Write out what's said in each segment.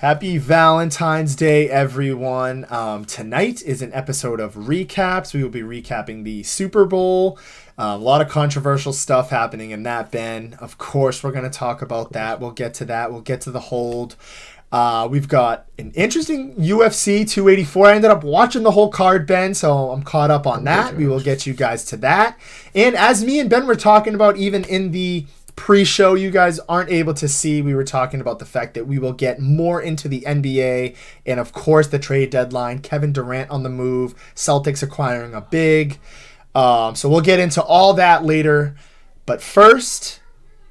Happy Valentine's Day, everyone. Tonight is an episode of recaps. We will be recapping the Super Bowl. A lot of controversial stuff happening in that, Ben. Of course, we're going to talk about that. We'll get to that. We'll get to the hold. We've got an interesting UFC 284. I ended up watching the whole card, Ben, so I'm caught up on that. We will get you guys to that. And as me and Ben were talking about, even in the pre-show you guys aren't able to see, we were talking about the fact that we will get more into the NBA and of course the trade deadline. Kevin Durant on the move, Celtics acquiring a big. So we'll get into all that later. But first,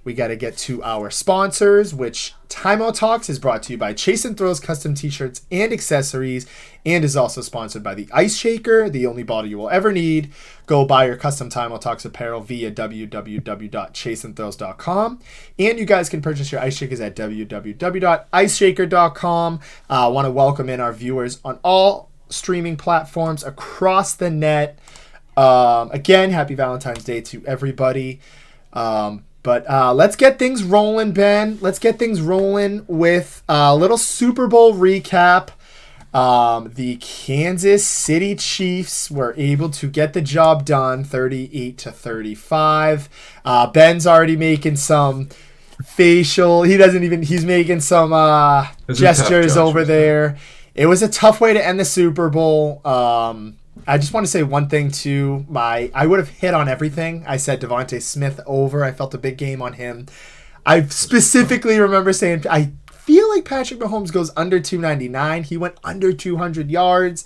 we got to get to our sponsors, which Timeout Talks is brought to you by Chase and Thrills custom t-shirts and accessories, and is also sponsored by the Ice Shaker, the only bottle you will ever need. Go buy your custom Timeout Talks apparel via www.chaseandthrills.com. And you guys can purchase your Ice Shakers at www.iceshaker.com. I want to welcome in our viewers on all streaming platforms across the net. Again, happy Valentine's Day to everybody. But let's get things rolling, Ben. Let's get things rolling with a little Super Bowl recap. The Kansas City Chiefs were able to get the job done, 38-35. Ben's already making some facial. He's making some gestures over there. It was a tough way to end the Super Bowl. I just want to say one thing too. I would have hit on everything. I said Devontae Smith over. I felt a big game on him. I specifically remember saying I feel like Patrick Mahomes goes under 299. He went under 200 yards,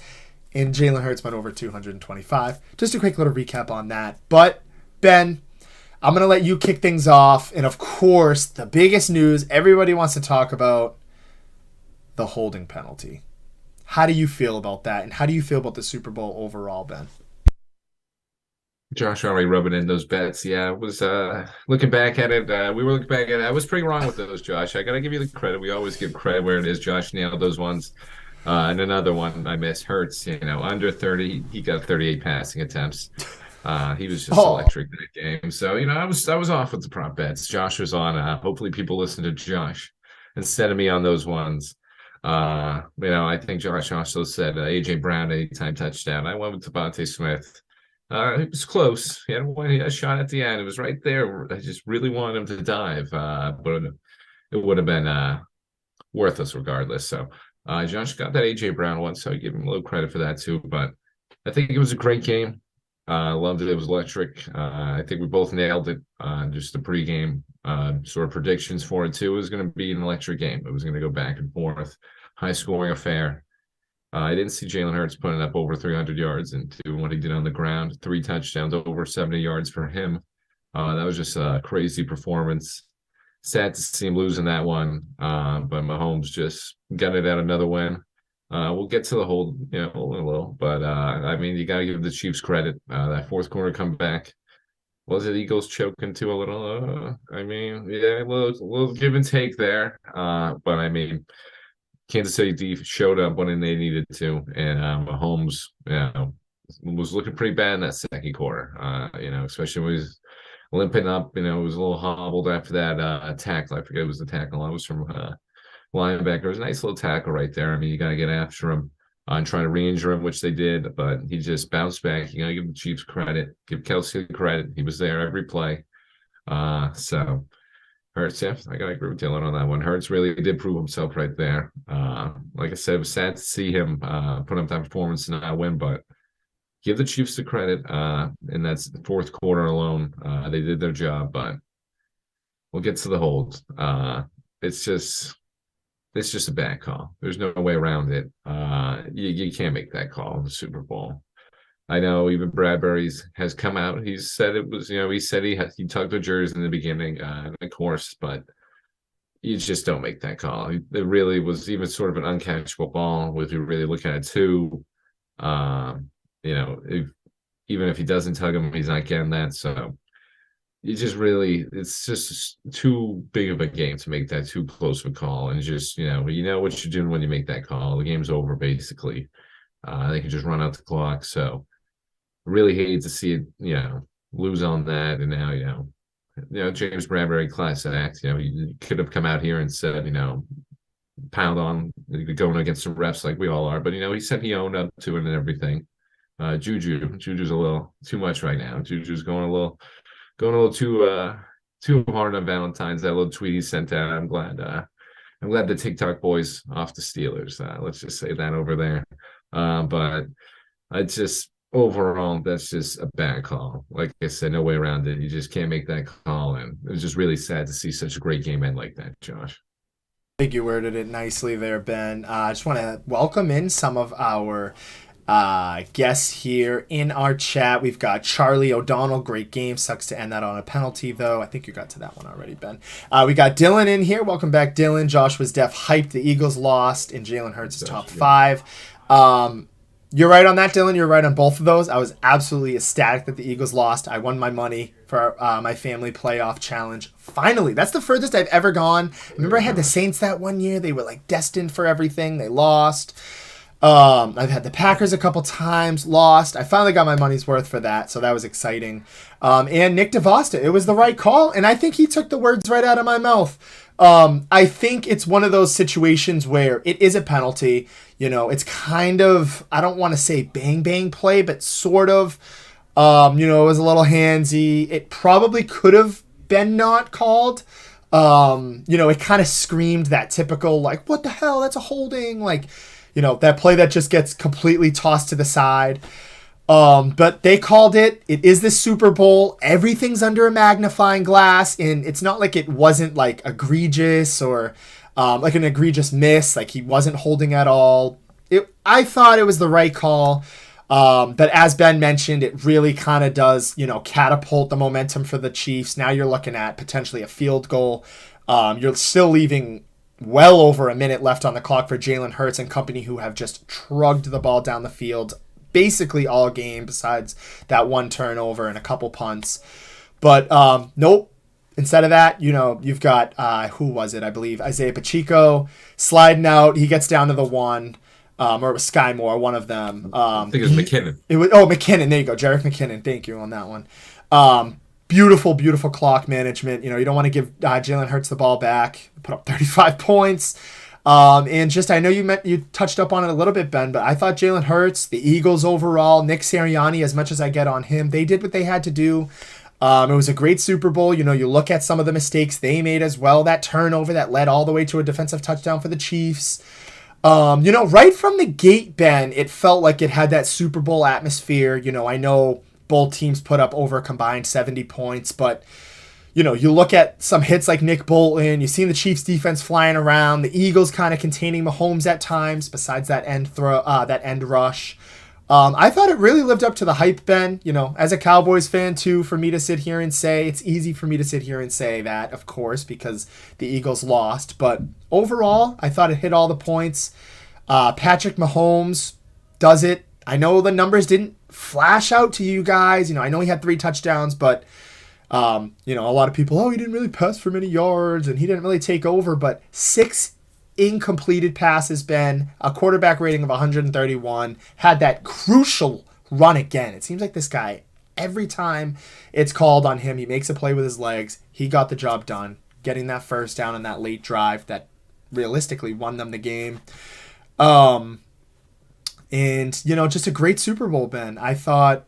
and Jalen Hurts went over 225. Just a quick little recap on that. But Ben, I'm gonna let you kick things off, and of course, the biggest news everybody wants to talk about: the holding penalty. How do you feel about that? And how do you feel about the Super Bowl overall, Ben? Josh already rubbing in those bets. Yeah, it was looking back at it. We were looking back at it. I was pretty wrong with those, Josh. I got to give you the credit. We always give credit where it is. Josh nailed those ones. And another one I missed, Hurts, under 30. He got 38 passing attempts. He was just electric that game. So, I was off with the prop bets. Josh was on. Hopefully people listen to Josh instead of me on those ones. I think Josh also said A.J. Brown anytime touchdown. I went with Devontae Smith. It was close. He had a shot at the end. It was right there. I just really wanted him to dive, but it would have been worthless regardless. So Josh got that A.J. Brown one, so I give him a little credit for that too. But I think it was a great game. I loved it. It was electric. I think we both nailed it. Just the pregame sort of predictions for it too. It was going to be an electric game. It was going to go back and forth, high scoring affair. I didn't see Jalen Hurts putting up over 300 yards and doing what he did on the ground. 3 touchdowns, over 70 yards for him. That was just a crazy performance. Sad to see him losing that one, but Mahomes just got it out another win. We'll get to the whole, a little, but you got to give the Chiefs credit. That fourth quarter comeback. Was it Eagles choking too a little? A little give and take there. But Kansas City showed up when they needed to, and Mahomes, was looking pretty bad in that second quarter. Especially when he was limping up. It was a little hobbled after that tackle. I forget it was the tackle. I was from linebacker. It was a nice little tackle right there. You got to get after him on trying to re-injure him, which they did, but he just bounced back. You got to give the Chiefs credit, give Kelsey credit. He was there every play. So Hurts, yeah, I got to agree with Dylan on that one. Hurts really did prove himself right there. Like I said, it was sad to see him put up that performance and not win, but give the Chiefs the credit. And that's the fourth quarter alone. They did their job, but we'll get to the hold. It's just a bad call. There's no way around it. You can't make that call in the Super Bowl. I know even Bradbury has come out. He said it was, he said he tugged the jersey in the beginning, of course, but you just don't make that call. It really was even sort of an uncatchable ball. If you're really looking at two, even if he doesn't tug him, he's not getting that. So it's just too big of a game to make that too close of a call. And just, what you're doing when you make that call. The game's over, basically. They can just run out the clock. So really hated to see it, lose on that. And now, James Bradbury class act, he could have come out here and said, pound on going against the refs like we all are. But he said he owned up to it and everything. Juju's a little too much right now. Juju's going a little too hard on Valentine's. That little tweet he sent out. I'm glad the TikTok boys off the Steelers. Let's just say that over there. But I just overall, that's just a bad call. Like I said, no way around it. You just can't make that call, and it was just really sad to see such a great game end like that, Josh. I think you worded it nicely there, Ben. I just want to welcome in some of our guests here in our chat. We've got Charlie O'Donnell. Great game. Sucks to end that on a penalty, though. I think you got to that one already, Ben. We got Dylan in here. Welcome back, Dylan. Josh was def hyped. The Eagles lost, and Jalen Hurts is top 5. You're right on that, Dylan. You're right on both of those. I was absolutely ecstatic that the Eagles lost. I won my money for my family playoff challenge. Finally, that's the furthest I've ever gone. Remember I had the Saints that one year? They were like destined for everything. They lost. I've had the Packers a couple times, lost. I finally got my money's worth for that, so that was exciting. And Nick DeVosta, it was the right call, and I think he took the words right out of my mouth. I think it's one of those situations where it is a penalty. It's kind of, I don't want to say bang play, but sort of, it was a little handsy. It probably could have been not called. It kind of screamed that typical, like, what the hell? That's a holding. Like, that play that just gets completely tossed to the side. But they called it. It is the Super Bowl. Everything's under a magnifying glass, and it's not like it wasn't like egregious or like an egregious miss. Like he wasn't holding at all. I thought it was the right call. But as Ben mentioned, it really kind of does, catapult the momentum for the Chiefs. Now you're looking at potentially a field goal. You're still leaving well over a minute left on the clock for Jalen Hurts and company, who have just trugged the ball down the field basically all game besides that one turnover and a couple punts. But nope. Instead of that, you've got, who was it? I believe Isaiah Pacheco sliding out. He gets down to the 1. Or it was Sky Moore, one of them. I think it was McKinnon. McKinnon. There you go. Jarek McKinnon. Thank you on that one. Beautiful clock management. You don't want to give Jalen Hurts the ball back. Put up 35 points. And just, I know you touched up on it a little bit, Ben, but I thought Jalen Hurts, the Eagles overall, Nick Sirianni, as much as I get on him, they did what they had to do. It was a great Super Bowl. You look at some of the mistakes they made as well. That turnover that led all the way to a defensive touchdown for the Chiefs. Right from the gate, Ben, it felt like it had that Super Bowl atmosphere. I know both teams put up over a combined 70 points, but you look at some hits like Nick Bolton, you've seen the Chiefs defense flying around, the Eagles kind of containing Mahomes at times, besides that end rush. I thought it really lived up to the hype, Ben. As a Cowboys fan too, for me to sit here and say, it's easy for me to sit here and say that, of course, because the Eagles lost. But overall, I thought it hit all the points. Patrick Mahomes does it. I know the numbers didn't flash out to you guys. I know he had 3 touchdowns, but a lot of people, he didn't really pass for many yards and he didn't really take over, but 6 incompleted passes, Ben, a quarterback rating of 131, had that crucial run again. It seems like this guy, every time it's called on him, he makes a play with his legs. He got the job done, getting that first down in that late drive that realistically won them the game. And, just a great Super Bowl, Ben. I thought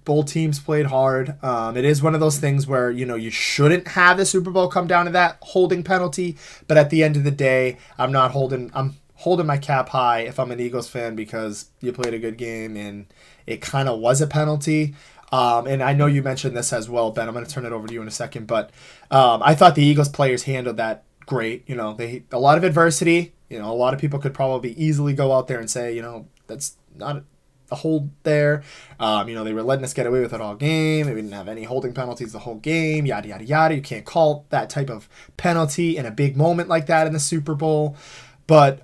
both teams played hard. It is one of those things where, you shouldn't have the Super Bowl come down to that holding penalty. But at the end of the day, I'm holding my cap high if I'm an Eagles fan, because you played a good game and it kind of was a penalty. And I know you mentioned this as well, Ben. I'm going to turn it over to you in a second. But I thought the Eagles players handled that great. They a lot of adversity. A lot of people could probably easily go out there and say, that's not a hold there. They were letting us get away with it all game. We didn't have any holding penalties the whole game, yada, yada, yada. You can't call that type of penalty in a big moment like that in the Super Bowl. But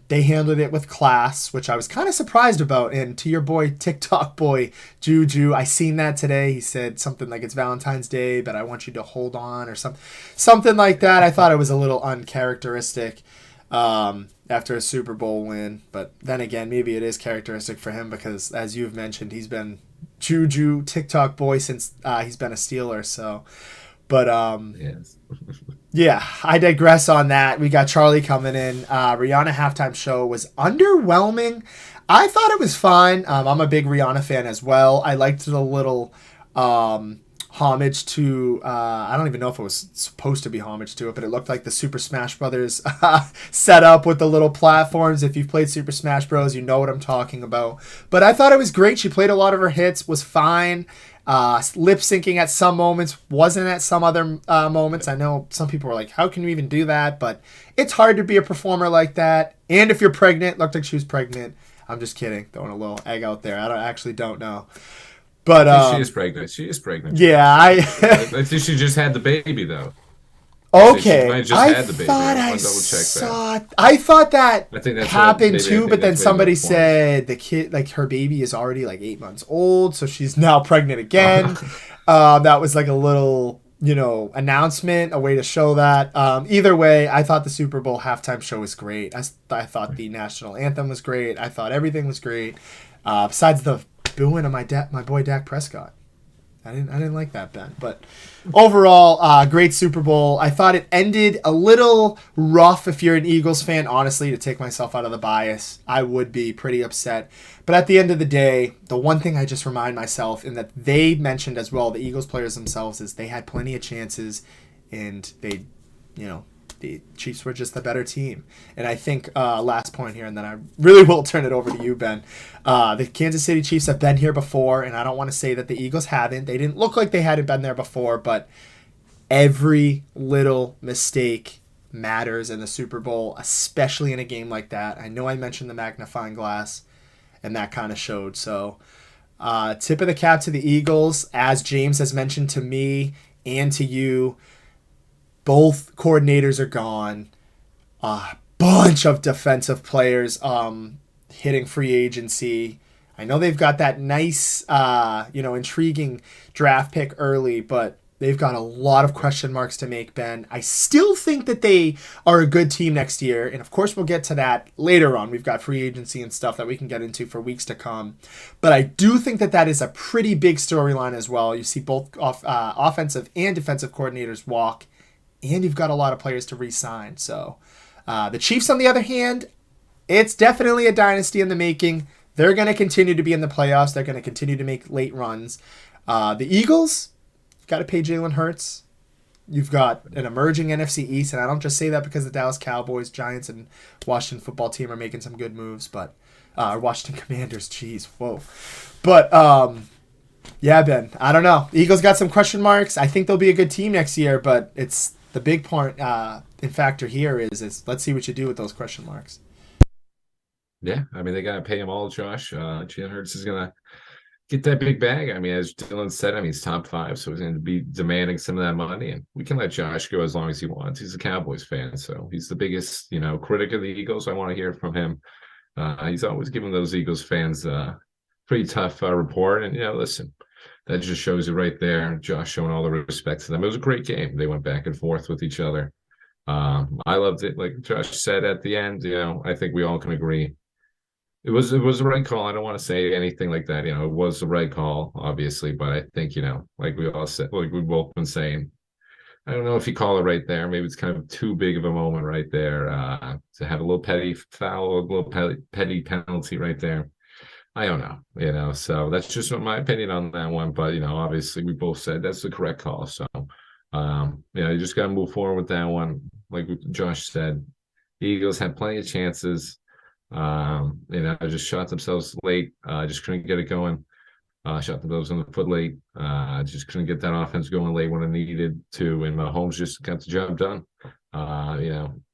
they handled it with class, which I was kind of surprised about. And to your boy, TikTok boy, Juju, I seen that today. He said something like, it's Valentine's Day, but I want you to hold on, or something like that. I thought it was a little uncharacteristic after a Super Bowl win. But then again, maybe it is characteristic for him because, as you've mentioned, he's been Juju TikTok boy since he's been a Steeler. So, But Yes. yeah, I digress on that. We got Charlie coming in. Rihanna halftime show was underwhelming. I thought it was fine. I'm a big Rihanna fan as well. I liked the little homage to. I don't even know if it was supposed to be homage to it, but it looked like the Super Smash Brothers setup with the little platforms. If you've played Super Smash Bros, you know what I'm talking about. But I thought it was great. She played a lot of her hits. Was fine. Lip syncing at some moments, wasn't at some other moments. I know some people were like, how can you even do that? But it's hard to be a performer like that. And if you're pregnant, looked like she was pregnant. I'm just kidding. Throwing a little egg out there. Actually don't know. But I think she is pregnant. She is pregnant, yeah, Josh. I I think she just had the baby, though. She might okay. have just I had the baby. thought I I want to double check that. saw. I thought that I think that's what happened maybe I too, think but then that's maybe what somebody it forms. said the kid, like her baby, is already like 8 months old, so she's now pregnant again. Oh. That was like a little, announcement, a way to show that. Either way, I thought the Super Bowl halftime show was great. I thought the national anthem was great. I thought everything was great, besides the booing of my boy Dak Prescott. I didn't like that, Ben. But overall, great Super Bowl. I thought it ended a little rough if you're an Eagles fan. Honestly, to take myself out of the bias, I would be pretty upset. But at the end of the day, the one thing I just remind myself, and that they mentioned as well, the Eagles players themselves, is they had plenty of chances, and they, the Chiefs were just the better team. And I think last point here, and then I really will turn it over to you, Ben. The Kansas City Chiefs have been here before, and I don't want to say that the Eagles haven't. They didn't look like they hadn't been there before, but every little mistake matters in the Super Bowl, especially in a game like that. I know I mentioned the magnifying glass, and that kind of showed. So, tip of the cap to the Eagles, as James has mentioned to me and to you. Both coordinators are gone. A bunch of defensive players hitting free agency. I know they've got that nice, intriguing draft pick early, but they've got a lot of question marks to make, Ben. I still think that they are a good team next year, and of course we'll get to that later on. We've got free agency and stuff that we can get into for weeks to come. But I do think that that is a pretty big storyline as well. You see both offensive and defensive coordinators walk, and you've got a lot of players to re-sign. So the Chiefs, on the other hand, it's definitely a dynasty in the making. They're going to continue to be in the playoffs. They're going to continue to make late runs. The Eagles, got to pay Jalen Hurts. You've got an emerging NFC East, and I don't just say that because the Dallas Cowboys, Giants, and Washington football team are making some good moves, but Washington Commanders, jeez, whoa. But yeah, Ben, I don't know. The Eagles got some question marks. I think they'll be a good team next year, but it's the big point in factor here is let's see what you do with those question marks. Yeah, I mean they gotta pay him all, Josh. Jalen Hurts is gonna get that big bag. I mean, as Dylan said, I mean he's top five, so he's gonna be demanding some of that money, and we can let Josh go as long as he wants. He's a Cowboys fan, so he's the biggest, critic of the Eagles. I want to hear from him. He's always giving those Eagles fans pretty tough report, and listen, that just shows you right there. Josh showing all the respect to them. It was a great game. They went back and forth with each other. I loved it. Like Josh said at the end, I think we all can agree it was the right call. I don't want to say anything like that. It was the right call, obviously, but I think like we all said, like we've both been saying, I don't know if you call it right there. Maybe it's kind of too big of a moment right there to have a little petty foul, a little petty penalty right there. I don't know, so that's just my opinion on that one. But, obviously we both said that's the correct call. So, you just got to move forward with that one. Like Josh said, the Eagles had plenty of chances. Just shot themselves late. Just couldn't get it going. Shot themselves in the foot late. Just couldn't get that offense going late when it needed to. And Mahomes just got the job done.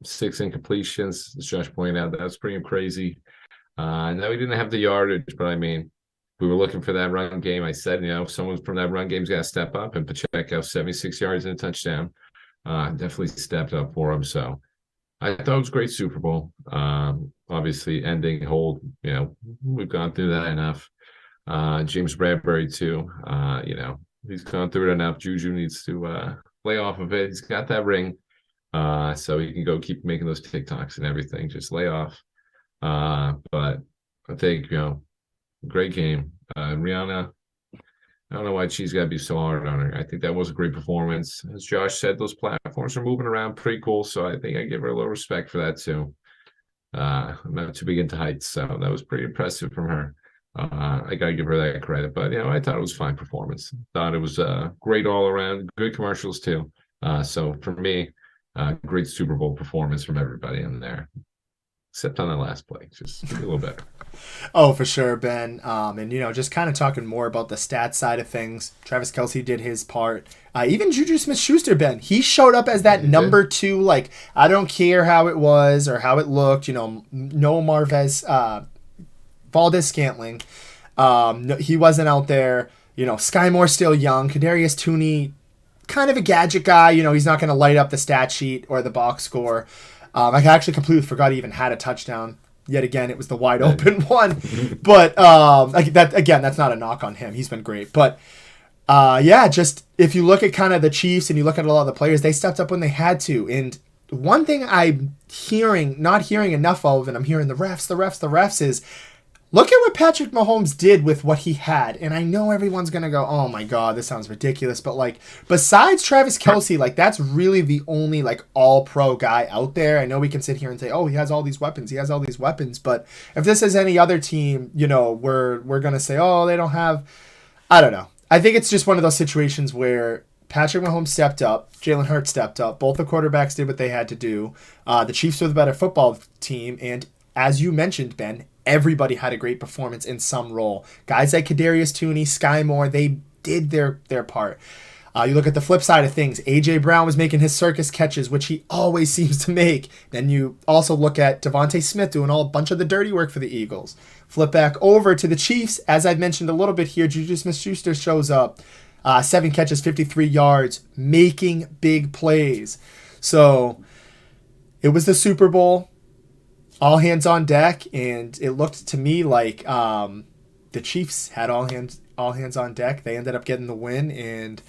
6 incompletions, as Josh pointed out, that's pretty crazy. No, we didn't have the yardage, but I mean, we were looking for that run game. I said, someone from that run game's got to step up, and Pacheco, 76 yards and a touchdown, definitely stepped up for him. So I thought it was a great Super Bowl. Obviously, ending hold, we've gone through that enough. James Bradbury, too, he's gone through it enough. Juju needs to lay off of it. He's got that ring, so he can go keep making those TikToks and everything. Just lay off. But I think, great game. Rihanna, I don't know why Cheese got to be so hard on her. I think that was a great performance. As Josh said, those platforms are moving around pretty cool. So I think I give her a little respect for that too. I'm not too big into heights, so that was pretty impressive from her. I gotta give her that credit. But I thought it was a fine performance. Thought it was great all around. Good commercials too. So for me, great Super Bowl performance from everybody in there, except on the last play. Just a little better. Oh, for sure, Ben. And just kind of talking more about the stats side of things. Travis Kelsey did his part. Even Juju Smith-Schuster, Ben, he showed up as that Yeah, he did. number two. Like, I don't care how it was or how it looked. No Marvez, Valdez Scantling. No, he wasn't out there. Sky Moore still young. Kadarius Tooney, kind of a gadget guy. He's not going to light up the stat sheet or the box score. I actually completely forgot he even had a touchdown. Yet again, it was the wide open one. But that again, that's not a knock on him. He's been great. But yeah, just if you look at kind of the Chiefs and you look at a lot of the players, they stepped up when they had to. And one thing I'm not hearing enough of, and I'm hearing the refs is look at what Patrick Mahomes did with what he had. And I know everyone's going to go, oh my God, this sounds ridiculous. But like, besides Travis Kelsey, like that's really the only like all pro guy out there. I know we can sit here and say, oh, he has all these weapons. He has all these weapons. But if this is any other team, we're going to say, oh, they don't have, I don't know. I think it's just one of those situations where Patrick Mahomes stepped up, Jalen Hurts stepped up. Both the quarterbacks did what they had to do. The Chiefs were the better football team. And as you mentioned, Ben, everybody had a great performance in some role. Guys like Kadarius Tooney, Sky Moore, they did their part. You look at the flip side of things. A.J. Brown was making his circus catches, which he always seems to make. Then you also look at Devontae Smith doing a bunch of the dirty work for the Eagles. Flip back over to the Chiefs. As I've mentioned a little bit here, Juju Smith-Schuster shows up. 7 catches, 53 yards, making big plays. So it was the Super Bowl. All hands on deck, and it looked to me like the Chiefs had all hands on deck. They ended up getting the win, and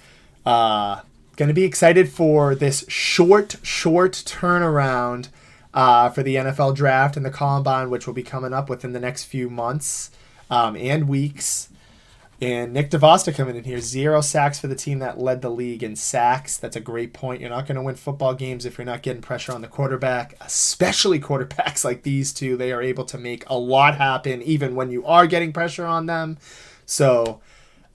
going to be excited for this short turnaround for the NFL draft and the combine, which will be coming up within the next few months and weeks. And Nick DeVosta coming in here, 0 sacks for the team that led the league in sacks. That's a great point. You're not going to win football games if you're not getting pressure on the quarterback, especially quarterbacks like these two. They are able to make a lot happen even when you are getting pressure on them. So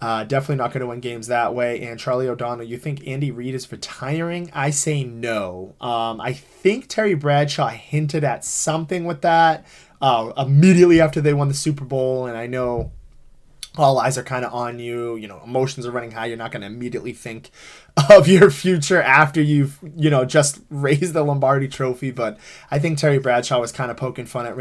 definitely not going to win games that way. And Charlie O'Donnell, you think Andy Reid is retiring? I say no. I think Terry Bradshaw hinted at something with that immediately after they won the Super Bowl. And I know all eyes are kind of on you. Emotions are running high. You're not going to immediately think of your future after you've, just raised the Lombardi trophy. But I think Terry Bradshaw was kind of poking fun at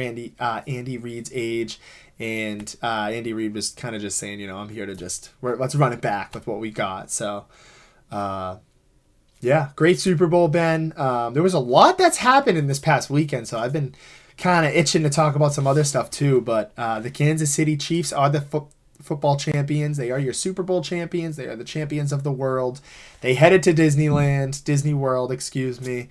Andy Reid's age. And Andy Reid was kind of just saying, I'm here to let's run it back with what we got. So, yeah, great Super Bowl, Ben. There was a lot that's happened in this past weekend. So I've been kind of itching to talk about some other stuff too. But the Kansas City Chiefs are the football champions. They are your Super Bowl champions. They are the champions of the world. They headed to Disney World, excuse me.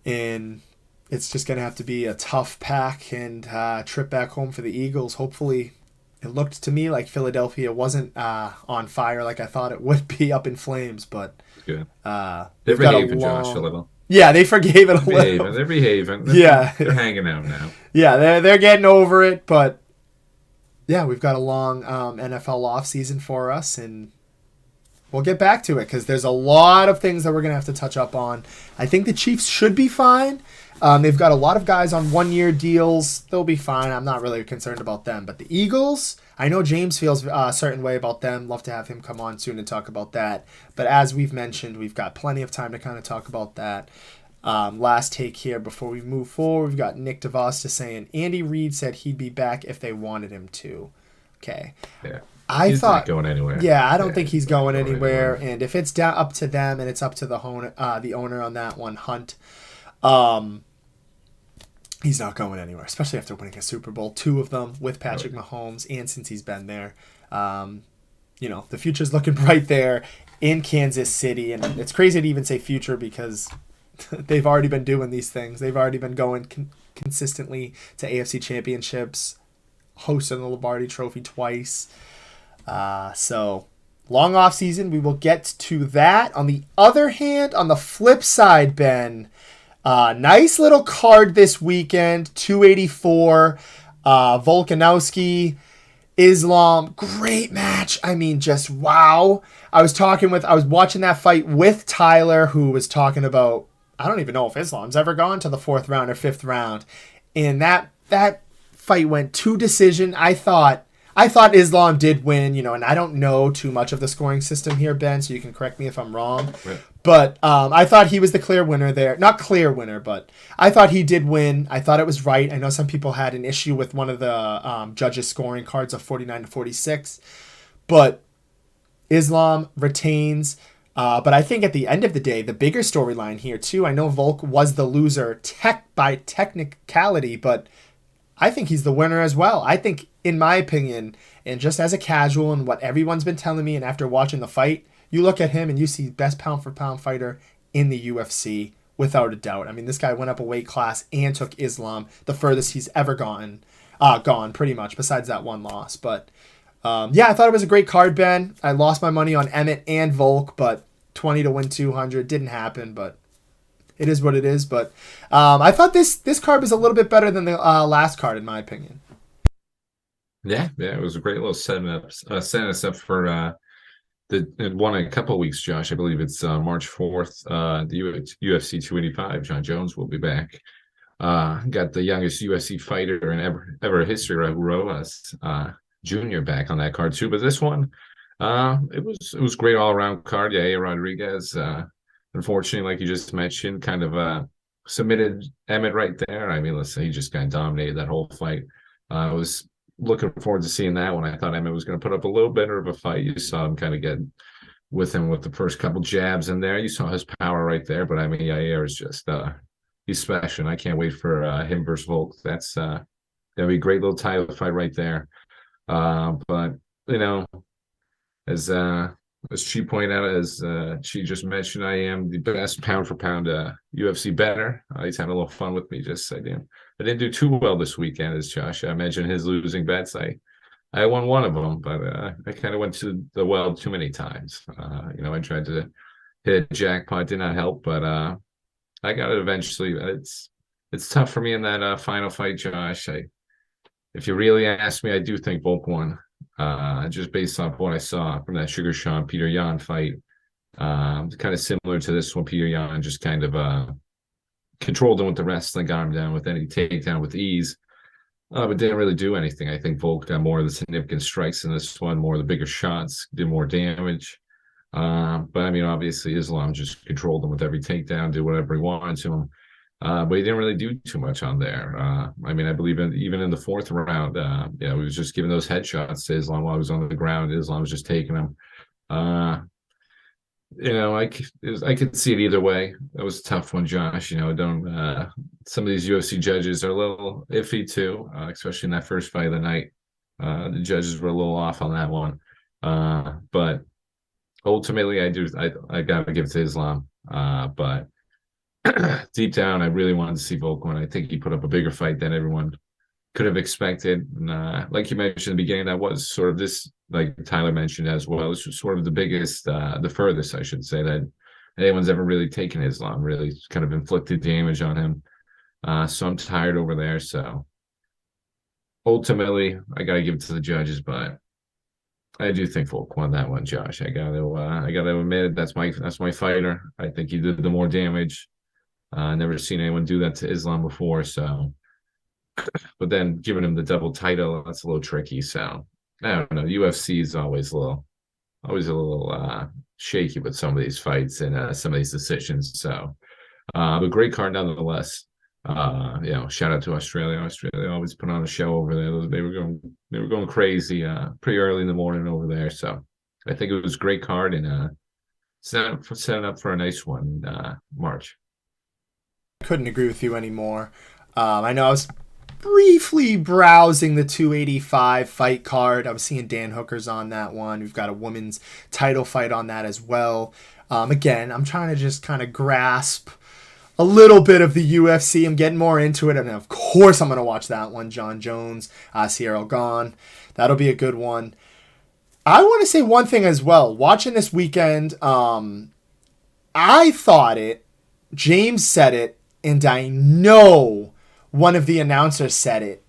And it's just going to have to be a tough pack and trip back home for the Eagles. Hopefully, it looked to me like Philadelphia wasn't on fire like I thought it would be, up in flames. But Good. They're we've got a behaving, Josh, a long... little. Yeah, they forgave it a little. They're behaving. Yeah. They're hanging out now. Yeah, they're getting over it, but yeah, we've got a long NFL offseason for us, and we'll get back to it because there's a lot of things that we're going to have to touch up on. I think the Chiefs should be fine. They've got a lot of guys on one-year deals. They'll be fine. I'm not really concerned about them. But the Eagles, I know James feels a certain way about them. Love to have him come on soon and talk about that. But as we've mentioned, we've got plenty of time to kind of talk about that. Last take here before we move forward. We've got Nick DeVosta saying Andy Reid said he'd be back if they wanted him to. Okay. Yeah. He's not going anywhere. Yeah, I don't think he's going anywhere. And if it's down up to them and it's up to the owner on that one, Hunt, he's not going anywhere, especially after winning a Super Bowl, 2 of them with Patrick Mahomes, and since he's been there. The future's looking bright there in Kansas City. And it's crazy to even say future because they've already been doing these things. They've already been going consistently to AFC championships, hosting the Lombardi Trophy twice. So long off season. We will get to that. On the other hand, on the flip side, Ben, nice little card this weekend. 284. Volkanovski, Islam, great match. I mean, just wow. I was watching that fight with Tyler, who was talking about, I don't even know if Islam's ever gone to the fourth round or fifth round. And that fight went to decision. I thought Islam did win, and I don't know too much of the scoring system here, Ben, so you can correct me if I'm wrong. Right. But I thought he was the clear winner there. Not clear winner, but I thought he did win. I thought it was right. I know some people had an issue with one of the judges' scoring cards of 49-46. But Islam retains. But I think at the end of the day, the bigger storyline here, too, I know Volk was the loser by technicality, but I think he's the winner as well. I think, in my opinion, and just as a casual and what everyone's been telling me, and after watching the fight, you look at him and you see best pound-for-pound fighter in the UFC without a doubt. I mean, this guy went up a weight class and took Islam the furthest he's ever gone pretty much, besides that one loss. But, yeah, I thought it was a great card, Ben. I lost my money on Emmett and Volk, but 20 to win 200 didn't happen, but it is what it is. But I thought this card was a little bit better than the last card, in my opinion. Yeah, it was a great little setting us up for it won in a couple of weeks, Josh. I believe it's March 4th. The UFC 285. John Jones will be back. Got the youngest UFC fighter in ever history, Raul Rojas Jr. back on that card too. But this one, it was great all around card. Yeah, Rodriguez. Unfortunately, like you just mentioned, kind of submitted Emmett right there. I mean, let's say he just kind of dominated that whole fight. I was looking forward to seeing that one. I thought Emmett was going to put up a little better of a fight. You saw him kind of get with him with the first couple jabs in there. You saw his power right there. But I mean, Yair is just he's special. And I can't wait for him versus Volk. That'll be a great little title fight right there. But as she pointed out, as she just mentioned, I am the best pound for pound UFC bettor. He's having a little fun with me. I didn't do too well this weekend, as Josh mentioned his losing bets. I won one of them, but I kind of went to the well too many times. I tried to hit a jackpot, did not help, but I got it eventually. It's tough for me in that final fight, Josh. If you really ask me, I do think Volk won. Just based off what I saw from that Sugar Sean Peter Yan fight. Kind of similar to this one. Peter Yan just kind of controlled him with the wrestling, got him down with any takedown with ease, but didn't really do anything. I think Volk got more of the significant strikes in this one, more of the bigger shots, did more damage. But I mean, obviously Islam just controlled him with every takedown, did whatever he wanted to him. But he didn't really do too much on there. I mean, I believe even in the fourth round, he was just giving those headshots to Islam while he was on the ground. Islam was just taking them. I could see it either way. That was a tough one, Josh. Some of these UFC judges are a little iffy too, especially in that first fight of the night. The judges were a little off on that one. But ultimately, I gotta give it to Islam. But deep down, I really wanted to see Volk win. I think he put up a bigger fight than everyone could have expected. And like you mentioned in the beginning, that was sort of this, like Tyler mentioned as well, this was sort of the biggest, the furthest, I should say, that anyone's ever really taken Islam, really kind of inflicted damage on him. So I'm tired over there. So ultimately, I got to give it to the judges, but I do think Volk won that one, Josh. I got to admit it. That's my fighter. I think he did the more damage. Never seen anyone do that to Islam before. So, but then giving him the double title, that's a little tricky. So I don't know. UFC is always a little shaky with some of these fights and some of these decisions. So, but great card nonetheless. Shout out to Australia. Australia always put on a show over there. They were going crazy pretty early in the morning over there. So I think it was a great card and setting up for a nice one March. Couldn't agree with you anymore. I know I was briefly browsing the 285 fight card. I was seeing Dan Hooker's on that one. We've got a women's title fight on that as well. Again, I'm trying to just kind of grasp a little bit of the UFC. I'm getting more into it, and of course I'm going to watch that one. John Jones, Ciryl Gane. That'll be a good one. I want to say one thing as well. Watching this weekend, I thought it, James said it, and I know one of the announcers said it.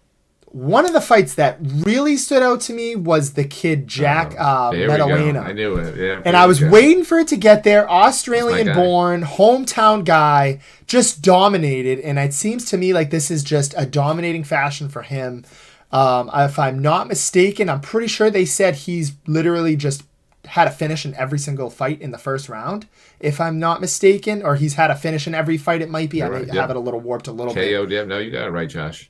One of the fights that really stood out to me was the kid Jack There we go. I Medellina. knew it. Yeah, And there I we was go. waiting for it to get there. That's my Australian guy. born, hometown guy, just dominated. And it seems to me like this is just a dominating fashion for him. If I'm not mistaken, I'm pretty sure they said he's literally just had a finish in every single fight in the first round. If I'm not mistaken, or he's had a finish in every fight, it might be. I You're may right. have Yep. it a little warped a little bit. KO'd. Yeah, no, you got it right, Josh.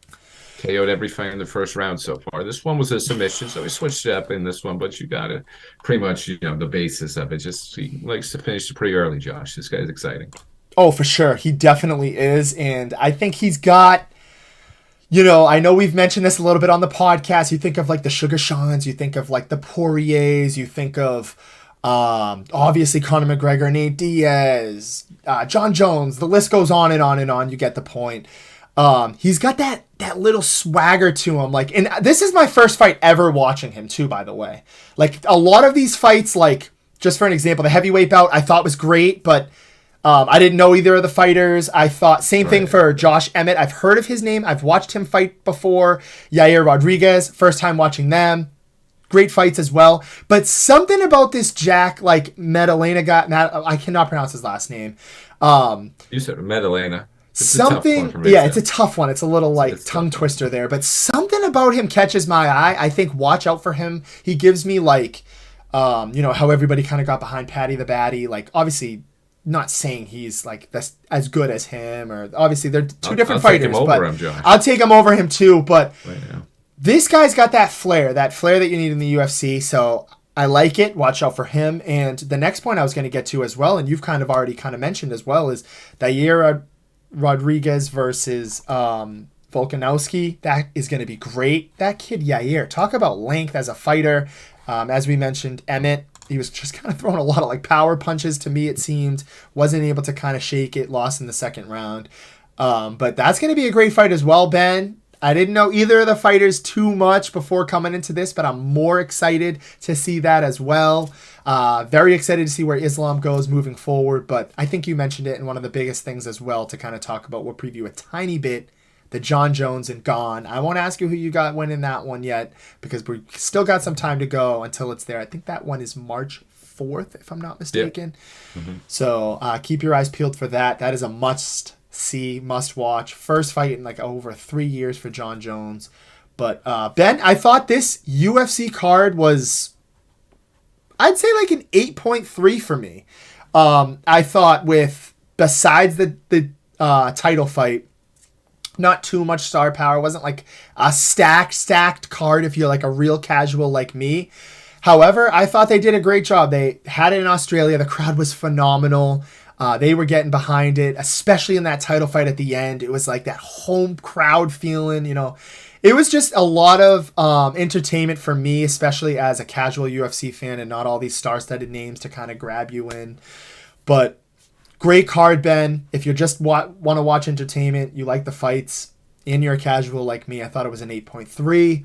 KO'd every fight in the first round so far. This one was a submission, so we switched it up in this one, but you got it pretty much, the basis of it. Just he likes to finish pretty early, Josh. This guy's exciting. Oh, for sure. He definitely is. And I think he's got, I know we've mentioned this a little bit on the podcast. You think of like the Sugar Seans, you think of like the Poiriers, you think of obviously Conor McGregor, Nate Diaz, John Jones. The list goes on and on and on. You get the point. He's got that little swagger to him. Like, and this is my first fight ever watching him too, by the way. Like a lot of these fights, like just for an example, the heavyweight bout I thought was great, but I didn't know either of the fighters. I thought same thing for Josh Emmett. I've heard of his name. I've watched him fight before. Yair Rodriguez, first time watching them. Great fights as well. But something about this Jack, like Medellina guy, I cannot pronounce his last name. You said Medellina. It's a tough one Something, for me, yeah, too. it's a tough one. It's a little like It's a tongue tough one. twister there, but something about him catches my eye. I think watch out for him. He gives me like, how everybody kind of got behind Patty the Batty. Like, obviously, not saying he's like that's as good as him, or obviously they're two different I'll take fighters. him But over him, Josh. I'll take him over him too. But Right now. this guy's got that flair that you need in the UFC. So I like it. Watch out for him. And the next point I was going to get to as well, and you've kind of already kind of mentioned as well, is Yair Rodriguez versus Volkanovski. That is going to be great. That kid Yair, talk about length as a fighter. As we mentioned, Emmett, he was just kind of throwing a lot of like power punches to me, it seemed. Wasn't able to kind of shake it, lost in the second round. But that's going to be a great fight as well, Ben. I didn't know either of the fighters too much before coming into this, but I'm more excited to see that as well. Very excited to see where Islam goes moving forward, but I think you mentioned it, and one of the biggest things as well to kind of talk about, we'll preview a tiny bit, the John Jones and Gone. I won't ask you who you got winning that one yet, because we still got some time to go until it's there. I think that one is March 4th, if I'm not mistaken. Yep. Mm-hmm. So keep your eyes peeled for that. That is a must see, must watch. First fight in like over 3 years for John Jones. But Ben, I thought this UFC card was, I'd say like an 8.3 for me. I thought besides the title fight, not too much star power. It wasn't like a stacked card if you're like a real casual like me. However, I thought they did a great job. They had it in Australia. The crowd was phenomenal. They were getting behind it, especially in that title fight at the end. It was like that home crowd feeling, It was just a lot of entertainment for me, especially as a casual UFC fan and not all these star-studded names to kind of grab you in. But great card, Ben. If you just want to watch entertainment, you like the fights, and you're a casual like me, I thought it was an 8.3.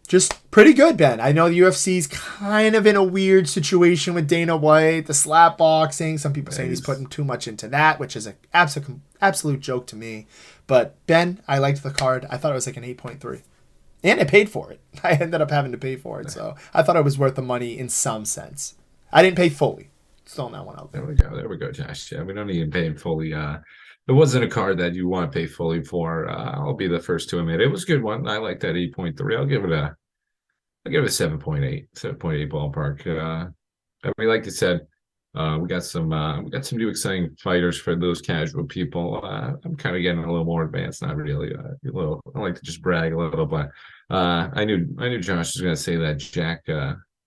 Just pretty good, Ben. I know the UFC's kind of in a weird situation with Dana White, the slap boxing. Some people saying he's putting too much into that, which is an absolute joke to me. But Ben, I liked the card. I thought it was like an 8.3. And I paid for it. I ended up having to pay for it. So I thought it was worth the money in some sense. I didn't pay fully. Throwing that one out there. There we go, Josh. Yeah, we don't need to pay fully. It wasn't a card that you want to pay fully for. I'll be the first to admit it was a good one. I like that 8.3. I'll give it a 7.8 ballpark. I mean, like you said, we got some new exciting fighters for those casual people. I'm kind of getting a little more advanced, not really. I like to just brag a little, but I knew Josh was going to say that Jack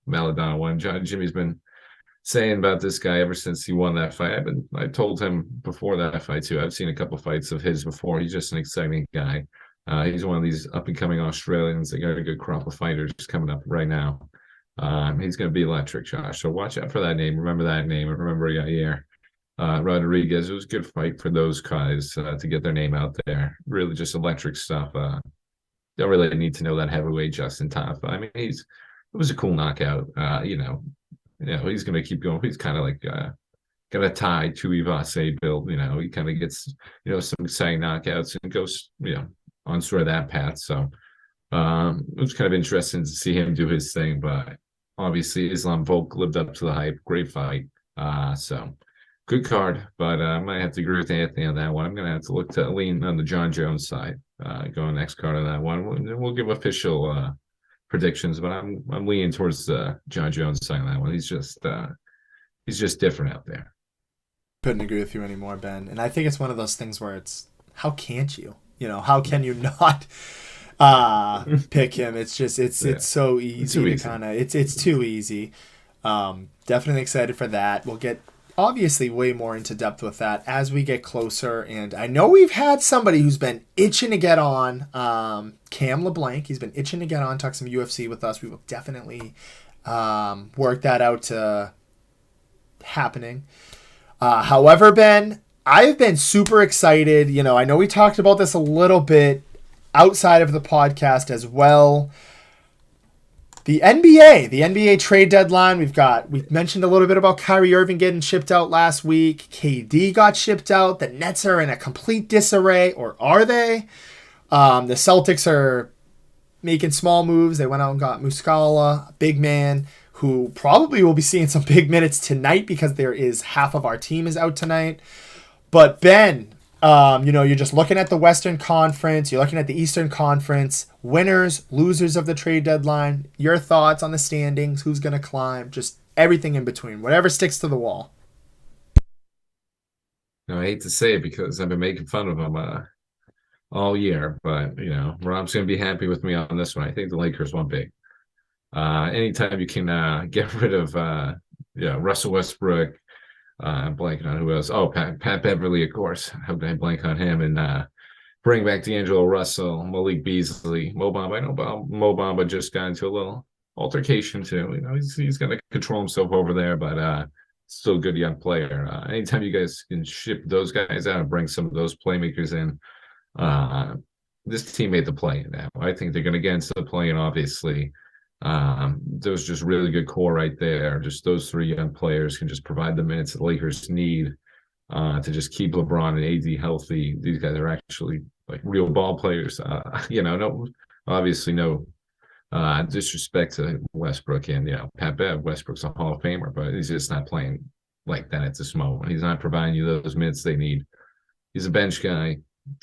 Maladona one. Jimmy's been saying about this guy ever since he won that fight. I told him before that fight too. I've seen a couple fights of his before. He's just an exciting guy. He's one of these up and coming Australians. They got a good crop of fighters coming up right now. He's going to be electric, Josh. So watch out for that name. Remember that name. And remember Yair Rodriguez. It was a good fight for those guys to get their name out there. Really just electric stuff. Don't really need to know that heavyweight Justin Tafa. I mean, it was a cool knockout. He's going to keep going. He's kind of like got a tie to Ivase build. He kind of gets some exciting knockouts and goes on sort of that path. So it was kind of interesting to see him do his thing. But obviously, Islam Volk lived up to the hype. Great fight. So good card. But I might have to agree with Anthony on that one. I'm going to have to look to lean on the John Jones side. Going next card on that one. We'll give official predictions, but I'm leaning towards the John Jones side on that one. He's just different out there. Couldn't agree with you anymore, Ben. And I think it's one of those things where it's how can't you? How can you not pick him? It's just it's so easy to kind of it's too easy. Definitely excited for that. We'll get obviously way more into depth with that as we get closer. And I know we've had somebody who's been itching to get on, Cam LeBlanc. He's been itching to get on, talk some UFC with us. We will definitely work that out to happening. However, Ben, I've been super excited. I know we talked about this a little bit outside of the podcast as well. The NBA trade deadline. We mentioned a little bit about Kyrie Irving getting shipped out last week. KD got shipped out. The Nets are in a complete disarray, or are they? The Celtics are making small moves. They went out and got Muscala, a big man, who probably will be seeing some big minutes tonight because there is half of our team is out tonight. But Ben, you're just looking at the Western Conference. You're looking at the Eastern Conference. Winners, losers of the trade deadline. Your thoughts on the standings, who's going to climb, just everything in between, whatever sticks to the wall. I hate to say it because I've been making fun of them all year, but Rob's going to be happy with me on this one. I think the Lakers won big. Anytime you can get rid of Russell Westbrook, I'm blanking on who else. Oh, Pat Beverly, of course. How did I blank on him? And bring back D'Angelo Russell, Malik Beasley, Mo Bamba. I know Mo Bamba just got into a little altercation too. He's going to control himself over there, but still a good young player. Anytime you guys can ship those guys out and bring some of those playmakers in, this team made the play now. I think they're going to get into the play, and obviously. There's just really good core right there. Just those three young players can just provide the minutes the Lakers need to just keep LeBron and AD healthy. These guys are actually like real ball players. Obviously no disrespect to Westbrook and Pat Bev. Westbrook's a Hall of Famer, but he's just not playing like that at this moment. He's not providing you those minutes they need. He's a bench guy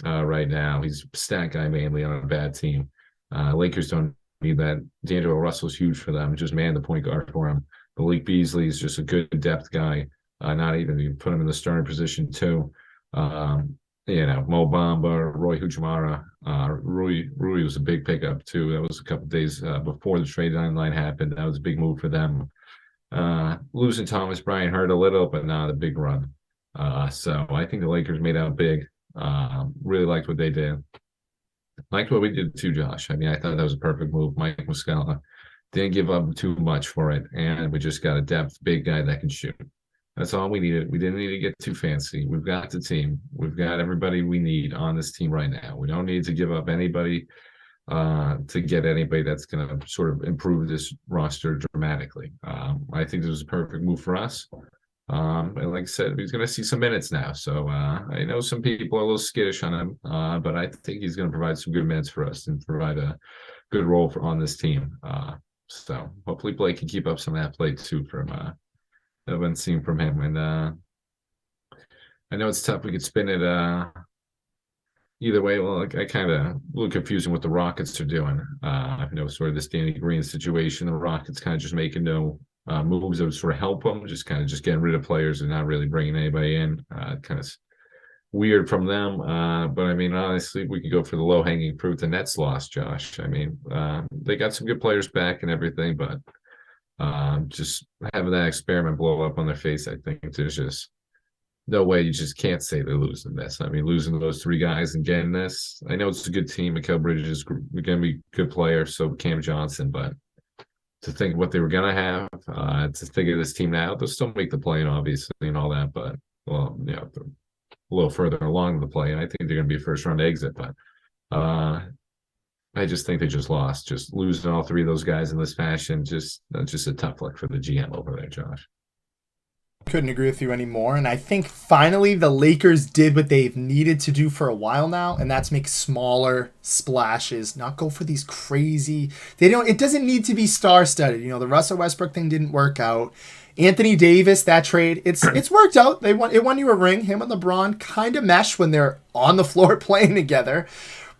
right now. He's a stat guy mainly on a bad team. Lakers don't need that. D'Angelo Russell's huge for them. Just man the point guard for him. Malik Beasley is just a good depth guy. Not even you put him in the starting position too. Mo Bamba, Roy Hujimara. Rui was a big pickup too. That was a couple of days before the trade deadline happened. That was a big move for them. Losing Thomas Bryant hurt a little, but not a big run. So I think the Lakers made out big. Really liked what they did. Liked what we did too, Josh. I mean, I thought that was a perfect move. Mike Muscala didn't give up too much for it, and we just got a depth big guy that can shoot. That's all we needed. We didn't need to get too fancy. We've got the team. We've got everybody we need on this team right now. We don't need to give up anybody to get anybody that's going to sort of improve this roster dramatically. I think this was a perfect move for us. And like I said, he's going to see some minutes now. So I know some people are a little skittish on him, but I think he's going to provide some good minutes for us and provide a good role on this team. So hopefully Blake can keep up some of that play too from that I've been seeing from him. And I know it's tough. We could spin it either way. Well, I kind of a little confusing what the Rockets are doing. Sort of this Danny Green situation. The Rockets kind of just making no moves that would sort of help them, just getting rid of players and not really bringing anybody in. Kind of weird from them. But I mean, honestly, we could go for the low-hanging fruit. The Nets lost, Josh. I mean, they got some good players back and everything, but just having that experiment blow up on their face, I think there's just no way. You just can't say they're losing this. I mean, losing those three guys and getting this. I know it's a good team. Mikal Bridges is going to be a good player, so Cam Johnson, but to think what they were going to have, to think of this team now, they'll still make the play, and obviously, and all that, but, well, a little further along the play, and I think they're going to be a first-round exit, but I I just think they just lost. Just losing all three of those guys in this fashion, just that's just a tough look for the GM over there, Josh. Couldn't agree with you anymore. And I think finally the Lakers did what they've needed to do for a while now, and that's make smaller splashes, not go for these crazy. They don't. It doesn't need to be star-studded. You know, the Russell Westbrook thing didn't work out. Anthony Davis, that trade, it's worked out. It won you a ring. Him and LeBron kind of mesh when they're on the floor playing together.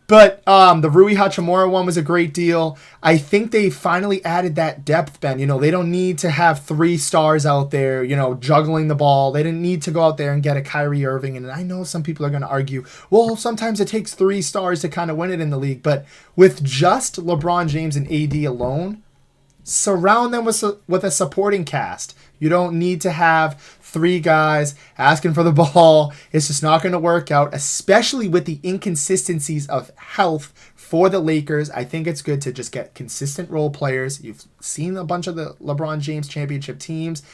But the Rui Hachimura one was a great deal. I think they finally added that depth, Ben. You know, they don't need to have three stars out there, you know, juggling the ball. They didn't need to go out there and get a Kyrie Irving. And I know some people are going to argue, well, sometimes it takes three stars to kind of win it in the league. But with just LeBron James and AD alone, surround them with a supporting cast. You don't need to have three guys asking for the ball. It's just not going to work out, especially with the inconsistencies of health for the Lakers. I think it's good to just get consistent role players. You've seen a bunch of the LeBron James championship teams.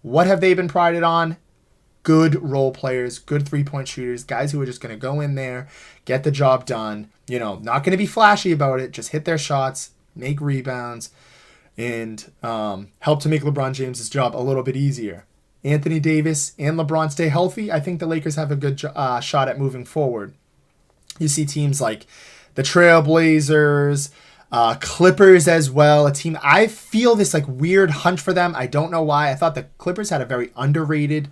What have they been prided on? Good role players, good three-point shooters, guys who are just going to go in there, get the job done. You know, not going to be flashy about it. Just hit their shots, make rebounds, and help to make LeBron James' job a little bit easier. Anthony Davis and LeBron stay healthy, I think the Lakers have a good shot at moving forward. You see teams like the Trailblazers, Clippers as well, a team, I feel this like weird hunch for them. I don't know why. I thought the Clippers had a very underrated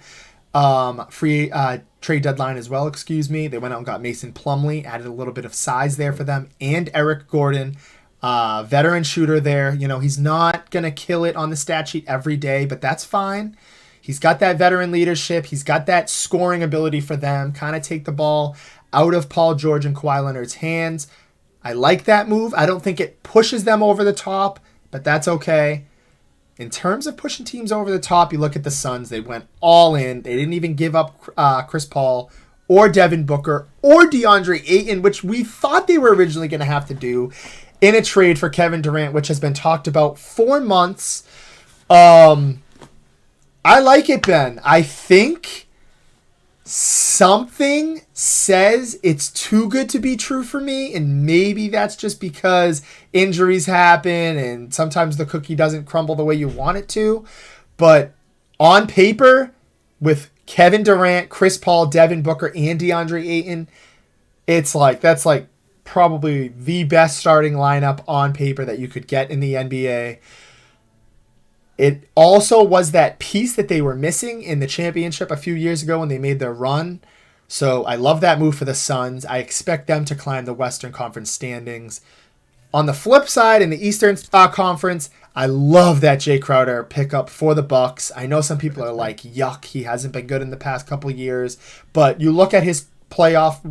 free trade deadline as well, excuse me. They went out and got Mason Plumlee, added a little bit of size there for them, and Eric Gordon. Veteran shooter there. You know, he's not going to kill it on the stat sheet every day, but that's fine. He's got that veteran leadership. He's got that scoring ability for them. Kind of take the ball out of Paul George and Kawhi Leonard's hands. I like that move. I don't think it pushes them over the top, but that's okay. In terms of pushing teams over the top, you look at the Suns. They went all in. They didn't even give up Chris Paul or Devin Booker or DeAndre Ayton, which we thought they were originally going to have to do in a trade for Kevin Durant, which has been talked about for months. I like it, Ben. I think something says it's too good to be true for me, and maybe that's just because injuries happen and sometimes the cookie doesn't crumble the way you want it to. But on paper, with Kevin Durant, Chris Paul, Devin Booker, and DeAndre Ayton, that's probably the best starting lineup on paper that you could get in the NBA. It also was that piece that they were missing in the championship a few years ago when they made their run. So I love that move for the Suns. I expect them to climb the Western Conference standings. On the flip side, in the Eastern Conference, I love that Jay Crowder pickup for the Bucks. I know some people are like, yuck, he hasn't been good in the past couple of years. But you look at his playoff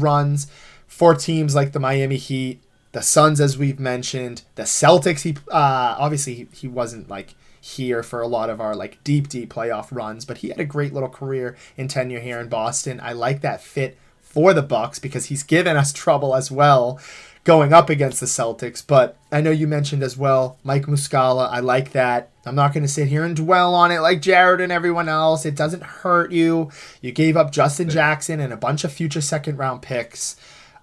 runs for teams like the Miami Heat, the Suns, as we've mentioned, the Celtics. He obviously he wasn't like here for a lot of our like deep playoff runs, but he had a great little career in tenure here in Boston. I like that fit for the Bucks because he's given us trouble as well going up against the Celtics. But I know you mentioned as well Mike Muscala. I like that. I'm not going to sit here and dwell on it like Jared and everyone else. It doesn't hurt you. You gave up Justin Jackson and a bunch of future second round picks.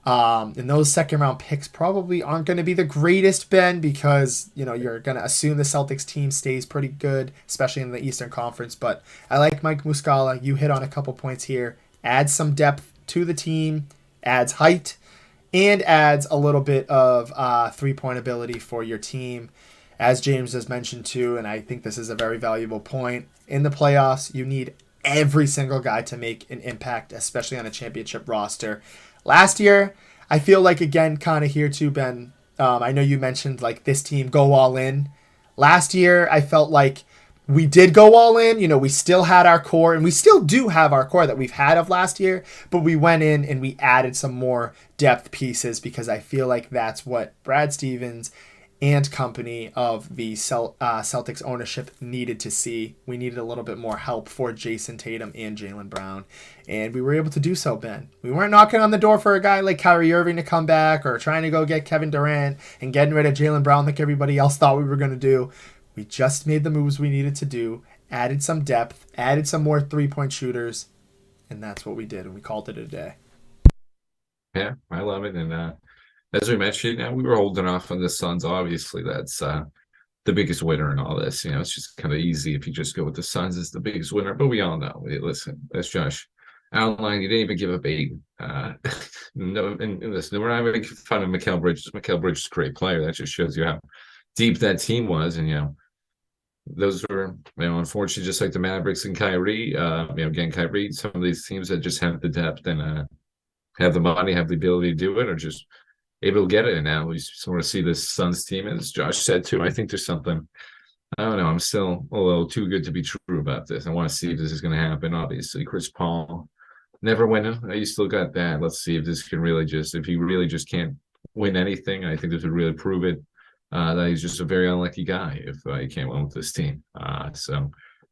And those second round picks probably aren't going to be the greatest, Ben, because, you know, you're going to assume the Celtics team stays pretty good, especially in the Eastern Conference. But I like Mike Muscala. You hit on a couple points here. Adds some depth to the team, adds height, and adds a little bit of three-point ability for your team. As James has mentioned too, and I think this is a very valuable point, in the playoffs, you need every single guy to make an impact, especially on a championship roster. Last year, I feel like, again, kind of here too, Ben, I know you mentioned like this team go all in. Last year, I felt like we did go all in. You know, we still had our core, and we still do have our core that we've had of last year, but we went in and we added some more depth pieces because I feel like that's what Brad Stevens and company of the Celtics ownership needed to see. We needed a little bit more help for Jason Tatum and Jaylen Brown, and we were able to do so, Ben. We weren't knocking on the door for a guy like Kyrie Irving to come back or trying to go get Kevin Durant and getting rid of Jaylen Brown like everybody else thought we were going to do. We just made the moves we needed to do, added some depth, added some more three-point shooters, and that's what we did, and we called it a day. Yeah, I love it. And as we mentioned, we were holding off on the Suns. Obviously, that's the biggest winner in all this. It's just kind of easy if you just go with the Suns as the biggest winner. But we all know, hey, listen, as Josh outlined, you didn't even give up eight. No, and listen, we're not making fun of Mikal Bridges. Mikal Bridges is a great player. That just shows you how deep that team was. And those were, unfortunately, just like the Mavericks and Kyrie. Again, Kyrie, some of these teams that just have the depth and have the money, have the ability to do it, or just able to get it. And now we sort of see this Suns team, as Josh said too. I think there's something. I don't know. I'm still a little too good to be true about this. I want to see if this is going to happen. Obviously, Chris Paul never winning. You still got that. Let's see if this can really if he really just can't win anything. I think this would really prove it that he's just a very unlucky guy if he can't win with this team.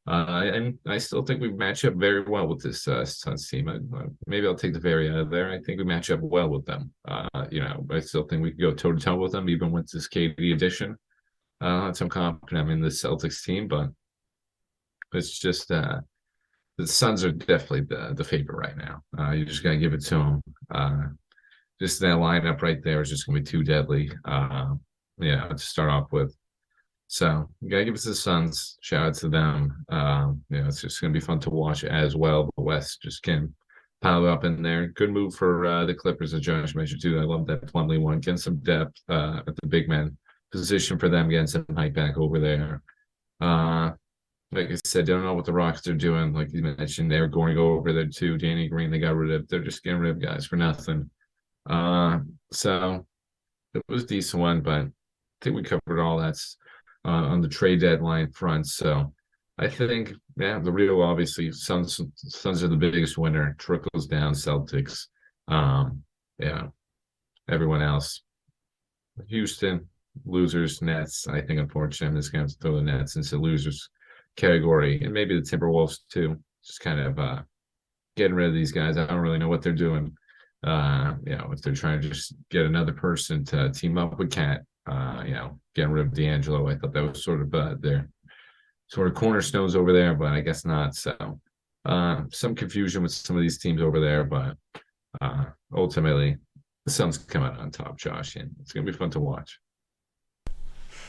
And I still think we match up very well with this Suns team. Maybe I'll take the very out of there. I think we match up well with them. I still think we could go toe to toe with them, even with this KD addition. I'm confident I'm in the Celtics team, but it's just the Suns are definitely the favorite right now. You just gotta give it to them. Just that lineup right there is just gonna be too deadly. To start off with. So you gotta give it to the Suns. Shout out to them. It's just gonna be fun to watch as well. The West just can pile up in there. Good move for the Clippers, as Josh mentioned too. I love that Plumlee one, getting some depth at the big man position for them, getting some height back over there. Like I said, don't know what the Rockets are doing. Like you mentioned, they're going to go over there too. Danny Green, they got rid of. They're just getting rid of guys for nothing. So it was a decent one, but I think we covered all that on the trade deadline front. So I think, the real obviously Suns are the biggest winner. Trickles down Celtics. Everyone else. Houston, losers, Nets. I think unfortunately I'm just gonna have to throw the Nets into losers category, and maybe the Timberwolves too. Just kind of getting rid of these guys. I don't really know what they're doing. If they're trying to just get another person to team up with Cat, getting rid of D'Angelo. I thought that was sort of their sort of cornerstones over there, but I guess not. So some confusion with some of these teams over there, but ultimately the Suns come out on top, Josh, and it's gonna be fun to watch.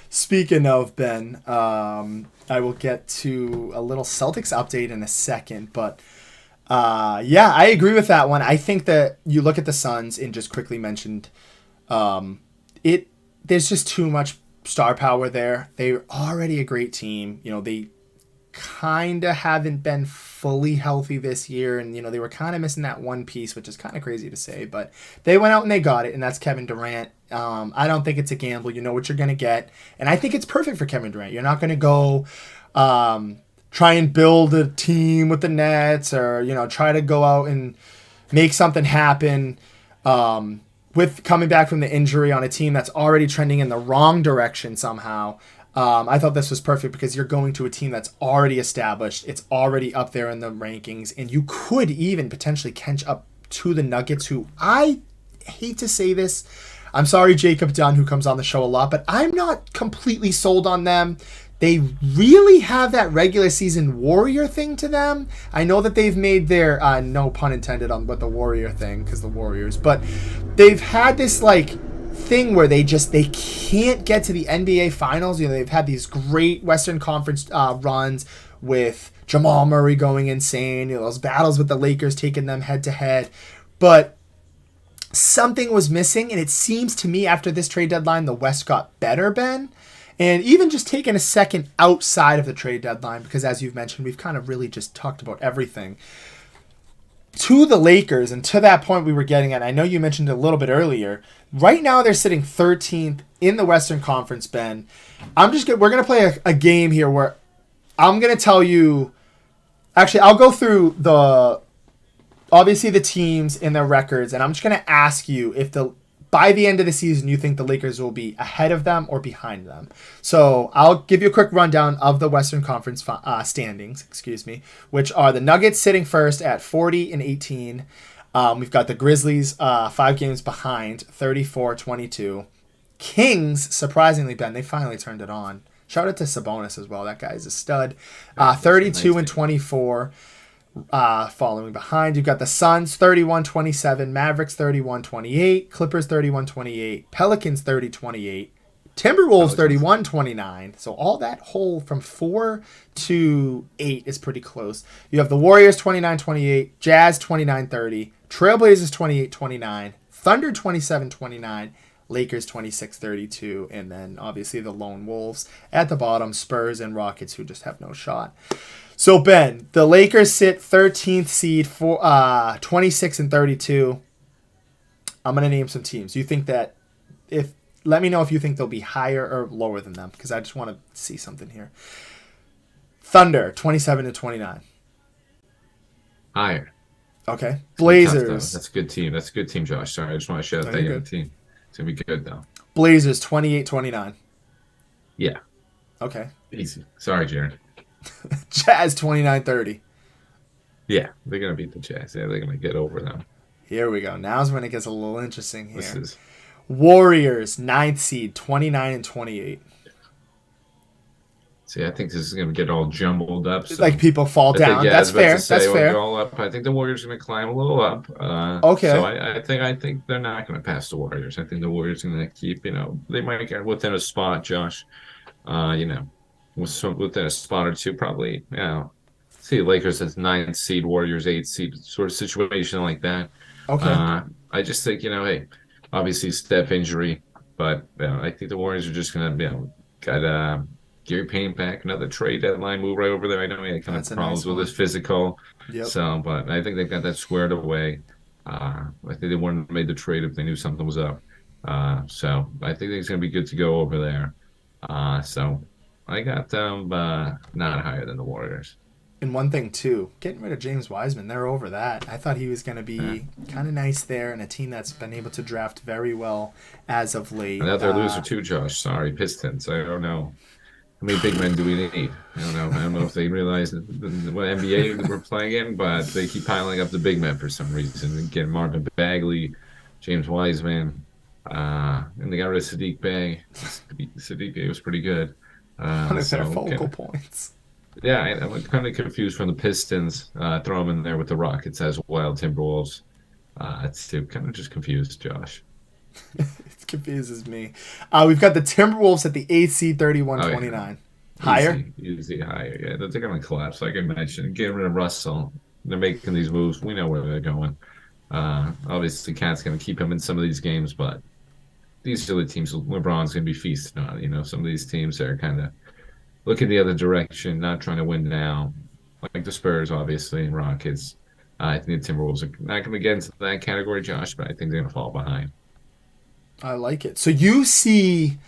Speaking of Ben, I will get to a little Celtics update in a second, but I agree with that one. I think that you look at the Suns and just quickly mentioned there's just too much star power there. They're already a great team. They kind of haven't been fully healthy this year, and they were kind of missing that one piece, which is kind of crazy to say, but they went out and they got it, and that's Kevin Durant. I don't think it's a gamble. You know what you're going to get, and I think it's perfect for Kevin Durant. You're not going to go try and build a team with the Nets, or try to go out and make something happen with coming back from the injury on a team that's already trending in the wrong direction somehow. I thought this was perfect because you're going to a team that's already established. It's already up there in the rankings, and you could even potentially catch up to the Nuggets, who I hate to say this. I'm sorry, Jacob Dunn, who comes on the show a lot, but I'm not completely sold on them. They really have that regular season Warrior thing to them. I know that they've made their, no pun intended on what the Warrior thing, because the Warriors, but they've had this thing where they can't get to the NBA Finals. They've had these great Western Conference runs with Jamal Murray going insane. Those battles with the Lakers taking them head to head, but something was missing, and it seems to me after this trade deadline, the West got better, Ben. And even just taking a second outside of the trade deadline, because as you've mentioned, we've kind of really just talked about everything. To the Lakers, and to that point we were getting at, I know you mentioned it a little bit earlier, right now they're sitting 13th in the Western Conference, Ben. We're going to play a game here where I'm going to tell you, actually I'll go through obviously the teams and their records, and I'm just going to ask you if by the end of the season, you think the Lakers will be ahead of them or behind them. So I'll give you a quick rundown of the Western Conference standings, which are the Nuggets sitting first at 40-18. We've got the Grizzlies 5 games behind, 34-22. Kings, surprisingly, Ben, they finally turned it on. Shout out to Sabonis as well. That guy's a stud. 32-24. Following behind, you've got the Suns 31-27, Mavericks 31-28, Clippers 31-28, Pelicans 30-28, Timberwolves Pelicans. 31-29. So all that whole from 4 to 8 is pretty close. You have the Warriors 29-28, Jazz 29-30, Trailblazers 28-29, Thunder 27-29, Lakers 26-32, and then obviously the Lone Wolves at the bottom, Spurs and Rockets, who just have no shot. So Ben, the Lakers sit 13th seed for 26-32. I'm gonna name some teams. You think that if let me know if you think they'll be higher or lower than them, because I just want to see something here. Thunder 27-29. Higher. Okay. It's gonna be tough though. Blazers. That's a good team. That's a good team, Josh. Sorry, I just want to shout out No, that you're young good. team. It's gonna be good though. Blazers 28-29. Yeah, Okay. easy. Sorry, Jared. Jazz 29-30. Yeah, they're gonna beat the Jazz. Yeah, they're gonna get over them. Here we go. Now's when it gets a little interesting This here. is Warriors 9th seed 29-28. See, I think this is going to get all jumbled up. So Like people fall I think, down. yeah, I That's was about fair. to say, That's we'll fair. go all up. I think the Warriors are going to climb a little up. Okay. So I think they're not going to pass the Warriors. I think the Warriors are going to keep, they might get within a spot, Josh. You know, within a spot or two, probably. See, Lakers as 9th seed, Warriors 8th seed, sort of situation like that. Okay. I just think, hey, obviously Steph injury, but I think the Warriors are just going to, got Gary Payne back, another trade deadline move right over there. I know he had kind That's of a nice problems with one. his physical, Yep. so but I think they've got that squared away. I think they wouldn't have made the trade if they knew something was up. So I think it's going to be good to go over there. So I got them not higher than the Warriors. And one thing too, getting rid of James Wiseman, they're over that. I thought he was going to Yeah. be kind of nice there, and a team that's been able to draft very well as of late. Another loser too, Josh. Sorry, Pistons. I don't know. How many big men do we need? I don't know. I don't know if they realize what NBA we're playing in, but they keep piling up the big men for some reason. Again, Marvin Bagley, James Wiseman, and they got rid of Sadiq Bey. Sadiq Bey was pretty good. One of their So focal okay. points. Yeah, I'm kind of confused from the Pistons. Throw them in there with the Rockets as well, Timberwolves. It's kind of just confused, Josh. It confuses me. We've got the Timberwolves at the 8th seed, Oh yeah. 31-29. Higher? Easy higher. Yeah, they're going to collapse, like I mentioned. Getting rid of Russell. They're making these moves. We know where they're going. Obviously, Cat's going to keep him in some of these games, but these are the teams LeBron's going to be feasting on. Some of these teams are kind of looking the other direction, not trying to win now, like the Spurs, obviously, and Rockets. I think the Timberwolves are not going to get into that category, Josh, but I think they're going to fall behind. I like it. So you see,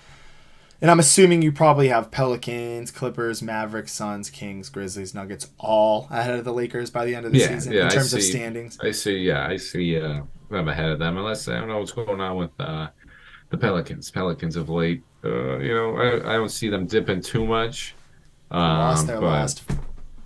and I'm assuming you probably have Pelicans, Clippers, Mavericks, Suns, Kings, Grizzlies, Nuggets all ahead of the Lakers by the end of the season in terms of standings. I see. I'm ahead of them, unless I don't know what's going on with the Pelicans. Pelicans of late, I don't see them dipping too much. They lost their But last.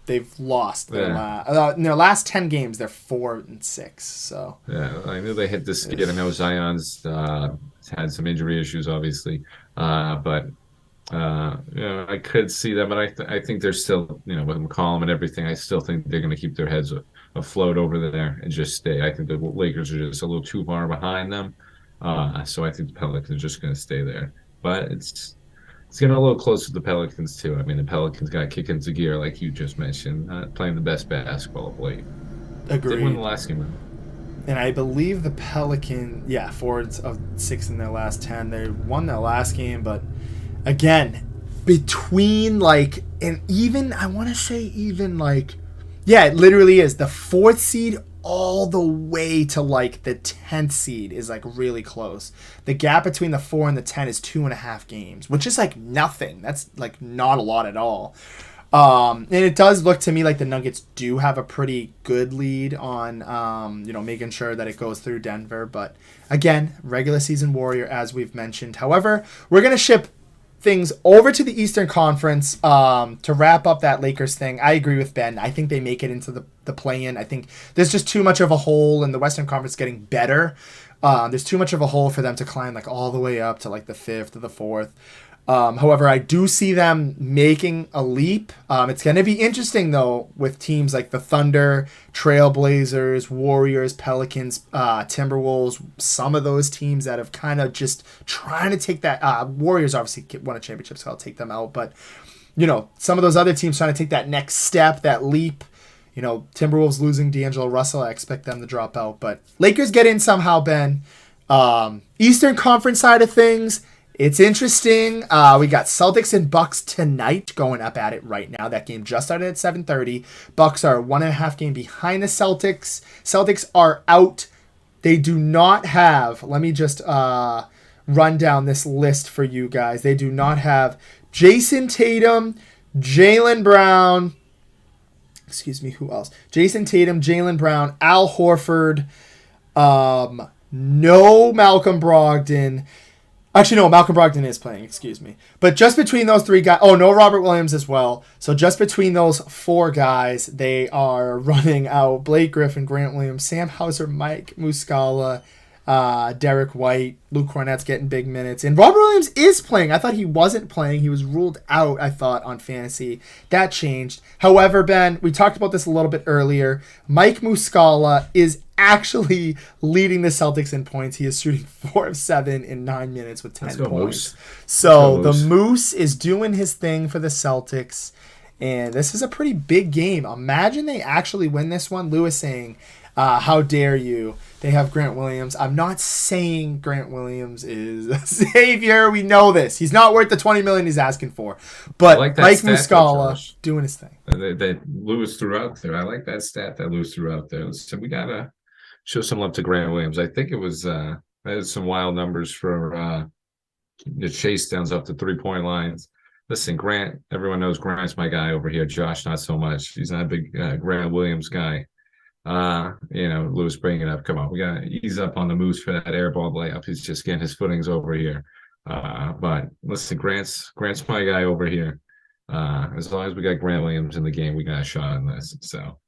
They've lost their yeah, last. In their last 10 games, they're 4-6. So yeah, I knew they hit the skid. I know Zion's had some injury issues, obviously, but I could see them, but I think they're still, with McCollum and everything, I still think they're going to keep their heads afloat over there and just stay. I think the Lakers are just a little too far behind them, so I think the Pelicans are just going to stay there. But it's getting a little close to the Pelicans too. I mean, the Pelicans got kicked into gear, like you just mentioned, playing the best basketball of late. Did win agreed. the last game. And I believe the Pelican, 4-6 in their last 10. They won their last game, but again, between and even, I want to say even it literally is the 4th seed all the way to the 10th seed is really close. The gap between the 4 and the 10 is 2.5 games, which is nothing. That's not a lot at all. And it does look to me like the Nuggets do have a pretty good lead on, making sure that it goes through Denver. But again, regular season warrior, as we've mentioned. However, we're going to ship things over to the Eastern Conference to wrap up that Lakers thing. I agree with Ben. I think they make it into the play-in. I think there's just too much of a hole, and the Western Conference getting better. There's too much of a hole for them to climb all the way up to the 5th or the 4th. However, I do see them making a leap. It's going to be interesting, though, with teams like the Thunder, Trailblazers, Warriors, Pelicans, Timberwolves, some of those teams that have kind of just trying to take that. Warriors obviously won a championship, so I'll take them out. But, some of those other teams trying to take that next step, that leap. Timberwolves losing D'Angelo Russell. I expect them to drop out. But Lakers get in somehow, Ben. Eastern Conference side of things, it's interesting. We got Celtics and Bucks tonight going up at it right now. That game just started at 7:30. Bucks are 1.5 game behind the Celtics. Celtics are out. They do not have, let me just run down this list for you guys. They do not have Jason Tatum, Jaylen Brown, who else? Jason Tatum, Jaylen Brown, Al Horford, no Malcolm Brogdon. Actually, no, Malcolm Brogdon is playing, But just between those three guys, no Robert Williams as well. So just between those four guys, they are running out Blake Griffin, Grant Williams, Sam Hauser, Mike Muscala, Derek White, Luke Cornett's getting big minutes. And Robert Williams is playing. I thought he wasn't playing. He was ruled out, I thought, on fantasy. That changed. However, Ben, we talked about this a little bit earlier. Mike Muscala is actually leading the Celtics in points. He is shooting 4 of 7 in 9 minutes with 10 points. Moose. So the Moose is doing his thing for the Celtics. And this is a pretty big game. Imagine they actually win this one. Lewis saying, how dare you? They have Grant Williams. I'm not saying Grant Williams is a savior. We know this. He's not worth the $20 million he's asking for. But like Mike Muscala doing his thing. That Lewis threw out there. I like that stat that Lewis threw out there. So we got to show some love to Grant Williams. I think it was had some wild numbers for the chase downs up to 3-point lines. Listen, Grant, everyone knows Grant's my guy over here. Josh, not so much. He's not a big Grant Williams guy. Lewis bringing it up. Come on, we got to ease up on the Moose for that air ball layup. He's just getting his footings over here. But listen, Grant's my guy over here. As long as we got Grant Williams in the game, we got a shot on this. So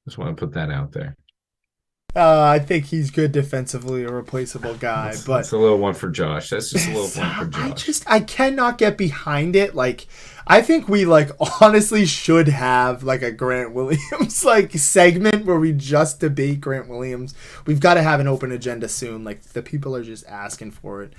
just want to put that out there. I think he's good defensively, a replaceable guy. But it's a little one for Josh. That's just a little one for Josh. I cannot get behind it. Like, I think we honestly should have a Grant Williams segment where we just debate Grant Williams. We've got to have an open agenda soon. The people are just asking for it.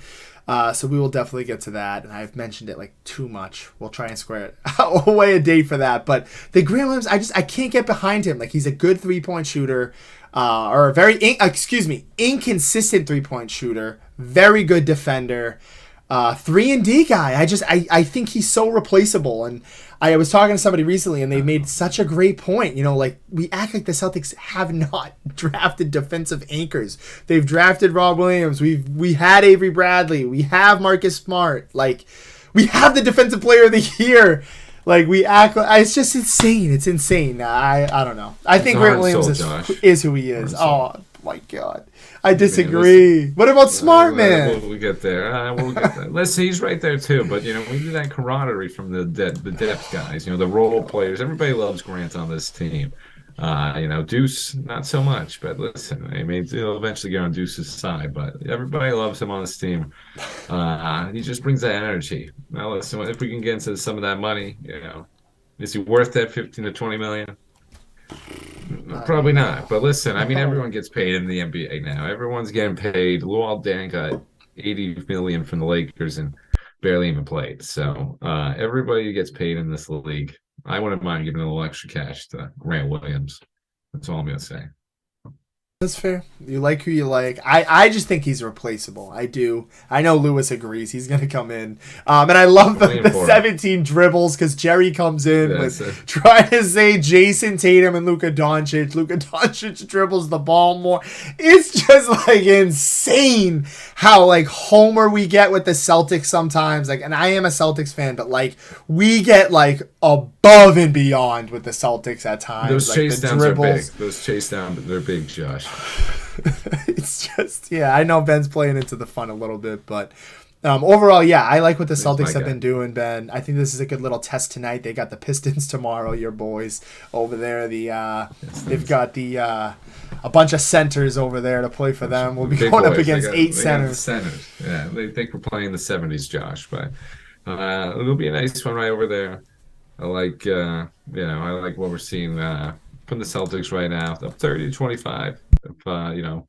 So we will definitely get to that. And I've mentioned it too much. We'll try and square it away a date for that. But the Grant Williams, I can't get behind him. He's a good 3-point shooter. Or a very inconsistent 3-point shooter, very good defender, 3-and-D guy. I think he's so replaceable. And I was talking to somebody recently, and they made such a great point. We act like the Celtics have not drafted defensive anchors. They've drafted Rob Williams. We had Avery Bradley. We have Marcus Smart. We have the defensive player of the year. We act like it's just insane. It's insane. I don't know. I think Grant Williams is who he is. Oh my God, I disagree. What about Smart Man? We'll get there. We'll get there. Listen, he's right there too. But we need that camaraderie from the depth guys. The role players. Everybody loves Grant on this team. Deuce, not so much. But listen, he'll eventually get on Deuce's side. But everybody loves him on this team. He just brings that energy. Now, listen, if we can get into some of that money, is he worth that 15 to 20 million? Probably not. But listen, everyone gets paid in the NBA now. Everyone's getting paid. Luol Deng got $80 million from the Lakers and barely even played. So everybody gets paid in this league. I wouldn't mind giving a little extra cash to Grant Williams. That's all I'm going to say. That's fair. You like who you like. I just think he's replaceable. I do. I know Lewis agrees. He's going to come in. And I love the 17 dribbles because Jerry comes in with trying to say Jason Tatum and Luka Doncic. Luka Doncic dribbles the ball more. It's just insane how homer we get with the Celtics sometimes. And I am a Celtics fan, but we get above and beyond with the Celtics at times. Those chase downs are big. Those chase downs, they're big, Josh. It's just, I know Ben's playing into the fun a little bit, but Overall, yeah, I like what the He's Celtics my have guy. been doing, Ben. I think this is a good little test tonight. They got the Pistons tomorrow, your boys over there. They've Pistons. got a bunch of centers over there to play for them. We'll be Big going up boys. against eight They got the centers. centers. Yeah, they think we're playing the 70s, Josh, but it'll be a nice one right over there. I like what we're seeing from the Celtics right now. Up 30-25. If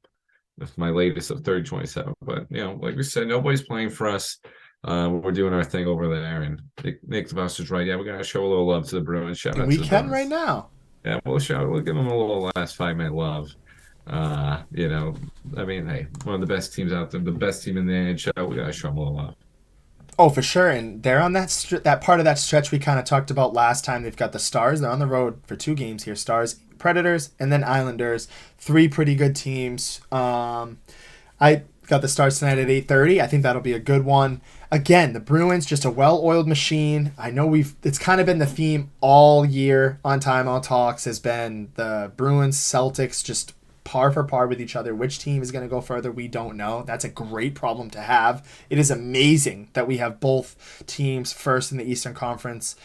if my latest of 30-27. But like we said, nobody's playing for us. We're doing our thing over there, and Nick DeVos is right. Yeah, we're gonna show a little love to the Bruins. Shout And out we to the can right Bruins. now. Yeah, we'll give them a little last 5 minute love. You know, I mean, hey, one of the best teams out there, the best team in the NHL. We gotta show them a little love. Oh, for sure. And they're on that part of that stretch we kind of talked about last time. They've got the Stars. They're on the road for 2 games here. Stars, Predators, and then Islanders. 3 pretty good teams. I got the Stars tonight at 8:30. I think that'll be a good one. Again, the Bruins just a well-oiled machine. I know it's kind of been the theme all year on Timeout Talks has been the Bruins Celtics just par for par with each other. Which team is going to go further? We don't know. That's a great problem to have. It is amazing that we have both teams first in the Eastern Conference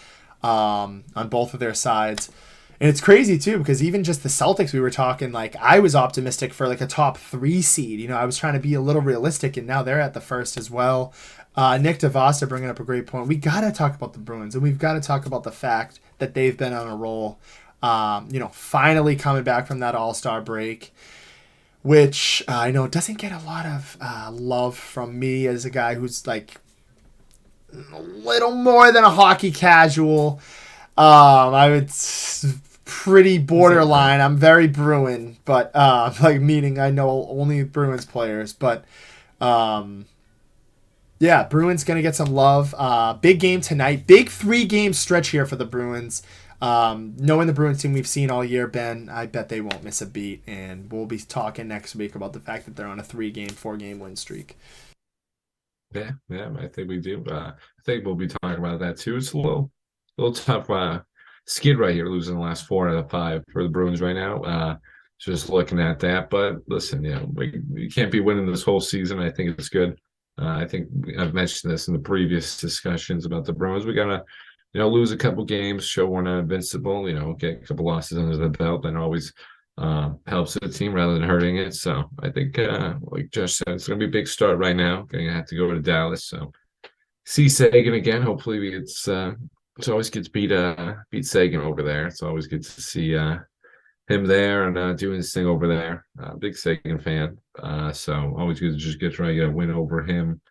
on both of their sides. And it's crazy too because even just the Celtics, we were talking like I was optimistic for like a top 3 seed. I was trying to be a little realistic, and now they're at the first as well. Nick DeVosta bringing up a great point. We got to talk about the Bruins, and we've got to talk about the fact that they've been on a roll. Finally coming back from that All-Star break, which I know doesn't get a lot of love from me as a guy who's like a little more than a hockey casual. I would pretty It's okay. borderline. I'm very Bruin, but like meaning I know only Bruins players, but um, yeah, Bruins gonna get some love. Big game tonight. Big 3 game stretch here for the Bruins. Knowing the Bruins team we've seen all year, Ben, I bet they won't miss a beat, and we'll be talking next week about the fact that they're on a 3 game, 4 game win streak. Yeah, yeah, I think we do. I think we'll be talking about that too. It's little tough skid right here, losing the last 4 out of 5 for the Bruins right now. Just looking at that, but listen, we can't be winning this whole season. I think it's good. I think I've mentioned this in the previous discussions about the Bruins. We gotta, lose a couple games, show we're not invincible. Get a couple losses under the belt, and always helps the team rather than hurting it. So I think, like Josh said, it's going to be a big start right now. Going to have to go to Dallas. So see Sagan again. Hopefully, it's always good to beat Sagan over there. It's always good to see him there and doing his thing over there. Big Sagan fan. So always good to just get try to get a win over him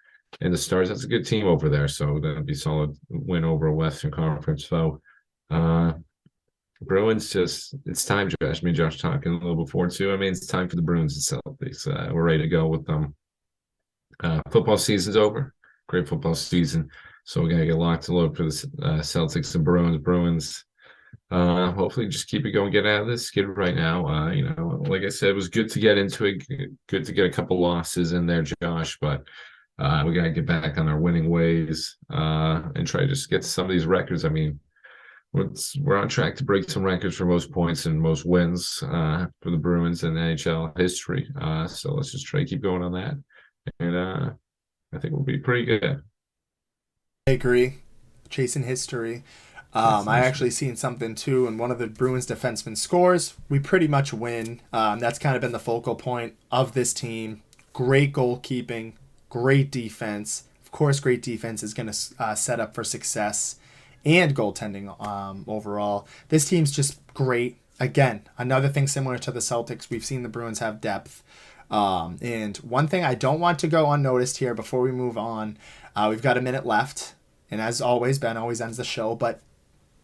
and the Stars. That's a good team over there. So that'd be solid win over a Western Conference. So uh, Bruins just it's time, Josh. Me and Josh talking a little before too. I mean, it's time for the Bruins and Celtics. We're ready to go with them. Football season's over. Great football season. So we're gonna get locked to load for the Celtics and Bruins. Bruins. Hopefully, just keep it going. Get out of this skid right now. Like I said, it was good to get into it. Good to get a couple losses in there, Josh. But we gotta get back on our winning ways and try to just get some of these records. I mean, we're on track to break some records for most points and most wins for the Bruins in NHL history. So let's just try to keep going on that, and I think we'll be pretty good. I agree. Chasing history. That's I history. actually seen something too, and one of the Bruins defensemen scores. We pretty much win. That's kind of been the focal point of this team. Great goalkeeping, great defense. Of course, great defense is going to set up for success and goaltending overall. This team's just great. Again, another thing similar to the Celtics, we've seen the Bruins have depth. And one thing I don't want to go unnoticed here before we move on, we've got a minute left. And as always, Ben always ends the show, but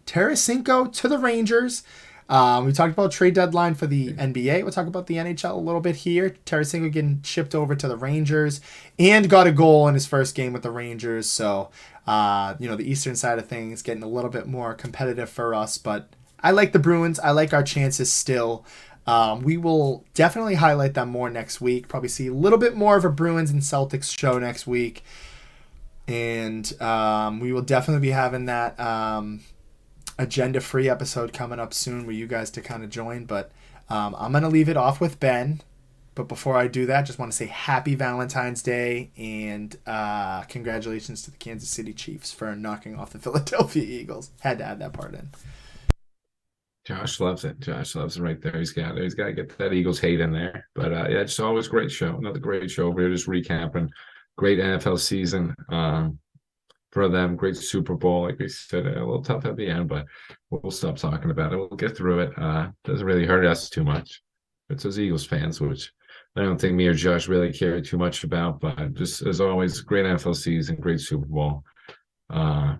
Tarasenko to the Rangers. We talked about trade deadline for the NBA. We'll talk about the NHL a little bit here. Tarasenko getting shipped over to the Rangers and got a goal in his first game with the Rangers. So, the Eastern side of things getting a little bit more competitive for us. But I like the Bruins. I like our chances still. We will definitely highlight them more next week. Probably see a little bit more of a Bruins and Celtics show next week. And we will definitely be having that agenda free episode coming up soon with you guys to kind of join. But I'm going to leave it off with Ben But before I do that, just want to say happy Valentine's Day and congratulations to the Kansas City Chiefs for knocking off the Philadelphia Eagles. Had to add that part in. Josh loves it. Josh loves it right there. He's got to get that Eagles hate in there. But yeah, it's always a great show. Another great show. We're just recapping great NFL season for them. Great Super Bowl. Like we said, a little tough at the end, but we'll stop talking about it. We'll get through it. Doesn't really hurt us too much. It's those Eagles fans, which I don't think me or Josh really care too much about. But just as always, great NFL season, great Super Bowl. Uh,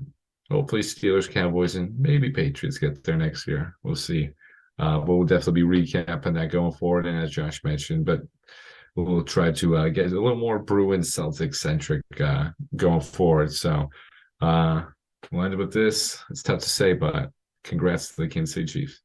Hopefully Steelers, Cowboys, and maybe Patriots get there next year. We'll see. But we'll definitely be recapping that going forward. And as Josh mentioned, but we'll try to get a little more Bruin Celtic centric going forward. So we'll end with this. It's tough to say, but congrats to the Kansas City Chiefs.